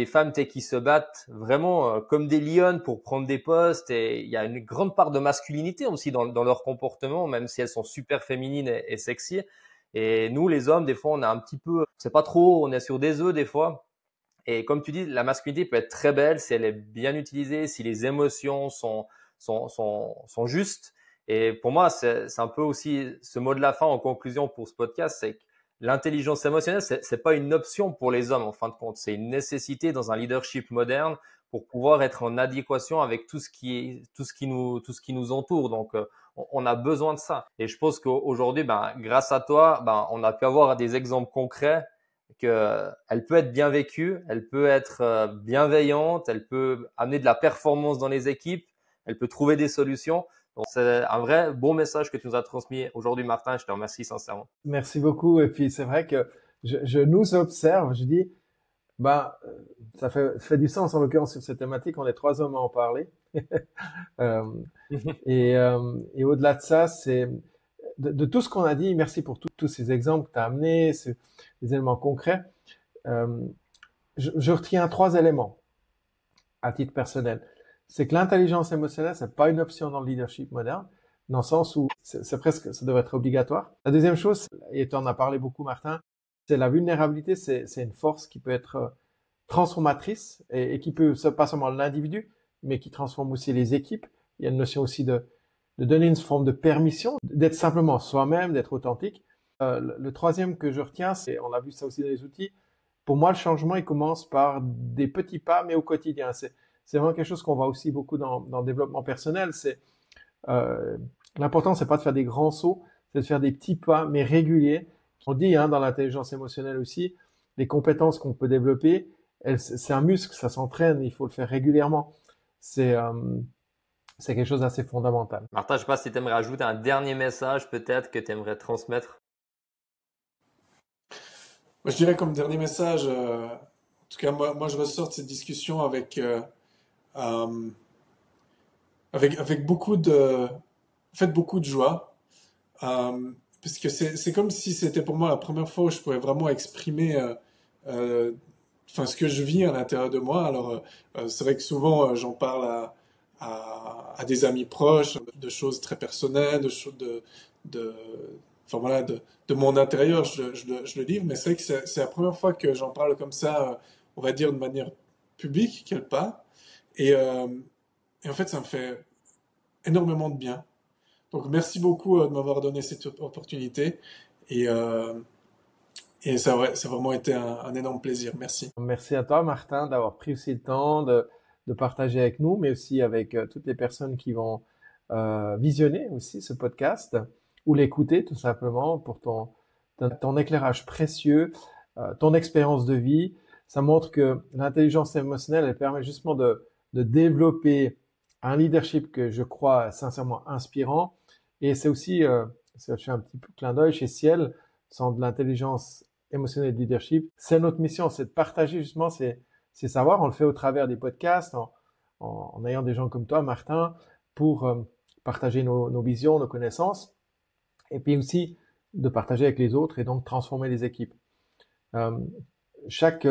femmes, tu sais, qui se battent vraiment comme des lionnes pour prendre des postes. Et il y a une grande part de masculinité aussi dans leur comportement, même si elles sont super féminines et sexy. Et nous, les hommes, des fois, on a un petit peu, c'est pas trop, on est sur des œufs des fois. Et comme tu dis, la masculinité peut être très belle si elle est bien utilisée, si les émotions sont justes. Et pour moi, c'est un peu aussi ce mot de la fin en conclusion pour ce podcast, c'est que l'intelligence émotionnelle, c'est pas une option pour les hommes en fin de compte, c'est une nécessité dans un leadership moderne pour pouvoir être en adéquation avec tout ce qui nous entoure. Donc, on a besoin de ça. Et je pense qu'aujourd'hui, ben, grâce à toi, ben, on a pu avoir des exemples concrets qu'elle peut être bien vécue, elle peut être bienveillante, elle peut amener de la performance dans les équipes, elle peut trouver des solutions. Donc, c'est un vrai bon message que tu nous as transmis aujourd'hui, Martin. Je te remercie sincèrement. Merci beaucoup. Et puis, c'est vrai que je nous observe. Je dis, ben, ça fait du sens en l'occurrence sur cette thématique. On est trois hommes à en parler. Euh, et au-delà de ça, c'est de tout ce qu'on a dit. Merci pour tous ces exemples que tu as amenés, les éléments concrets. Euh, je retiens trois éléments à titre personnel. C'est que l'intelligence émotionnelle, c'est pas une option dans le leadership moderne, dans le sens où c'est presque, ça devrait être obligatoire. La deuxième chose, et tu en as parlé beaucoup, Martin, c'est la vulnérabilité, c'est une force qui peut être transformatrice et qui peut, pas seulement l'individu, mais qui transforme aussi les équipes. Il y a une notion aussi de donner une forme de permission, d'être simplement soi-même, d'être authentique. Le troisième que je retiens, c'est, on a vu ça aussi dans les outils, pour moi, le changement, il commence par des petits pas, mais au quotidien. C'est vraiment quelque chose qu'on voit aussi beaucoup dans le développement personnel. Euh, L'important, c'est pas de faire des grands sauts, c'est de faire des petits pas, mais réguliers. On dit dans l'intelligence émotionnelle aussi, les compétences qu'on peut développer, c'est un muscle, ça s'entraîne, il faut le faire régulièrement. C'est quelque chose d'assez fondamental. Martin, je ne sais pas si tu aimerais ajouter un dernier message peut-être que tu aimerais transmettre. Moi, je dirais comme dernier message, en tout cas, moi, je ressors de cette discussion euh, avec beaucoup de joie, parce que c'est comme si c'était pour moi la première fois où je pouvais vraiment exprimer, euh, enfin, ce que je vis à l'intérieur de moi. Alors, c'est vrai que souvent, j'en parle à des amis proches, de choses très personnelles, de, enfin voilà, de mon intérieur, je le livre, mais c'est vrai que c'est la première fois que j'en parle comme ça, on va dire de manière publique, quelque part. Et, euh, et en fait, ça me fait énormément de bien. Donc, merci beaucoup de m'avoir donné cette opportunité. Et, euh, et ça a vraiment été un énorme plaisir. Merci. Merci à toi, Martin, d'avoir pris aussi le temps de partager avec nous, mais aussi avec toutes les personnes qui vont visionner aussi ce podcast ou l'écouter tout simplement pour ton éclairage précieux, ton expérience de vie. Ça montre que l'intelligence émotionnelle, elle permet justement de développer un leadership que je crois sincèrement inspirant. Et c'est aussi, je fais un petit peu clin d'œil chez Ciel, sans de l'intelligence émotionnel leadership. C'est notre mission, c'est de partager justement ces savoirs. On le fait au travers des podcasts, en ayant des gens comme toi, Martin, pour partager nos visions, nos connaissances, et puis aussi de partager avec les autres et donc transformer les équipes. Euh, chaque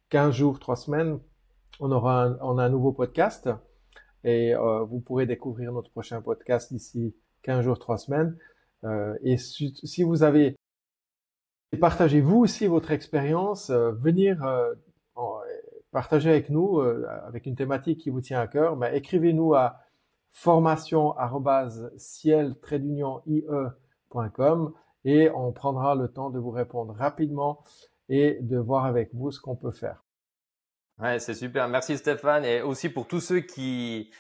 15 jours, 3 semaines, on a un nouveau podcast et vous pourrez découvrir notre prochain podcast d'ici 15 jours, 3 semaines. Et si vous avez et partagez vous aussi votre expérience, venir partager avec nous avec une thématique qui vous tient à cœur. Ben, écrivez-nous à formation@ciel-ie.com et on prendra le temps de vous répondre rapidement et de voir avec vous ce qu'on peut faire. Ouais, c'est super. Merci Stéphane. Et aussi pour tous ceux qui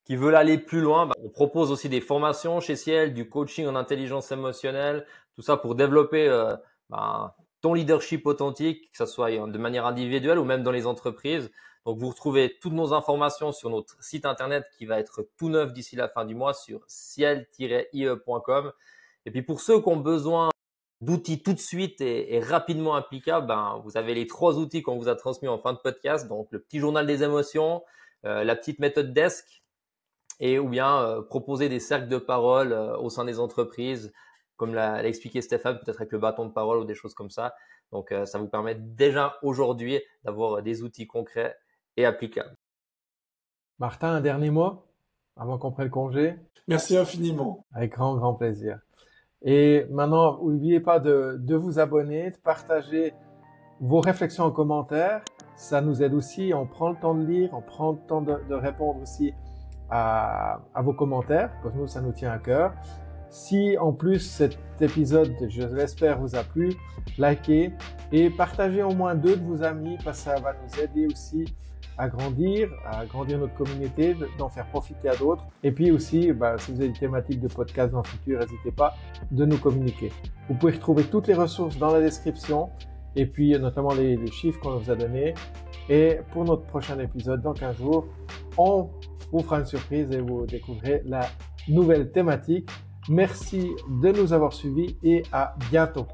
veulent aller plus loin, on propose aussi des formations chez Ciel, du coaching en intelligence émotionnelle, tout ça pour développer ton leadership authentique, que ce soit de manière individuelle ou même dans les entreprises. Donc, vous retrouvez toutes nos informations sur notre site internet qui va être tout neuf d'ici la fin du mois sur ciel-ie.com. Et puis, pour ceux qui ont besoin d'outils tout de suite et rapidement applicables, ben, vous avez les 3 outils qu'on vous a transmis en fin de podcast. Donc, le petit journal des émotions, la petite méthode DESC et ou bien proposer des cercles de parole au sein des entreprises, comme l'a expliqué Stéphane, peut-être avec le bâton de parole ou des choses comme ça. Donc, ça vous permet déjà aujourd'hui d'avoir des outils concrets et applicables. Martin, un dernier mot avant qu'on prenne congé? Merci infiniment. Avec grand, grand plaisir. Et maintenant, n'oubliez pas de vous abonner, de partager vos réflexions en commentaire. Ça nous aide aussi. On prend le temps de lire, on prend le temps de répondre aussi à vos commentaires. Parce que nous, ça nous tient à cœur. Si en plus cet épisode, je l'espère, vous a plu, likez et partagez au moins 2 de vos amis parce que ça va nous aider aussi à grandir notre communauté, d'en faire profiter à d'autres. Et puis aussi, si vous avez des thématiques de podcast dans le futur, n'hésitez pas de nous communiquer. Vous pouvez retrouver toutes les ressources dans la description et puis notamment les chiffres qu'on vous a donnés. Et pour notre prochain épisode, dans 15 jours, on vous fera une surprise et vous découvrirez la nouvelle thématique. Merci de nous avoir suivis et à bientôt.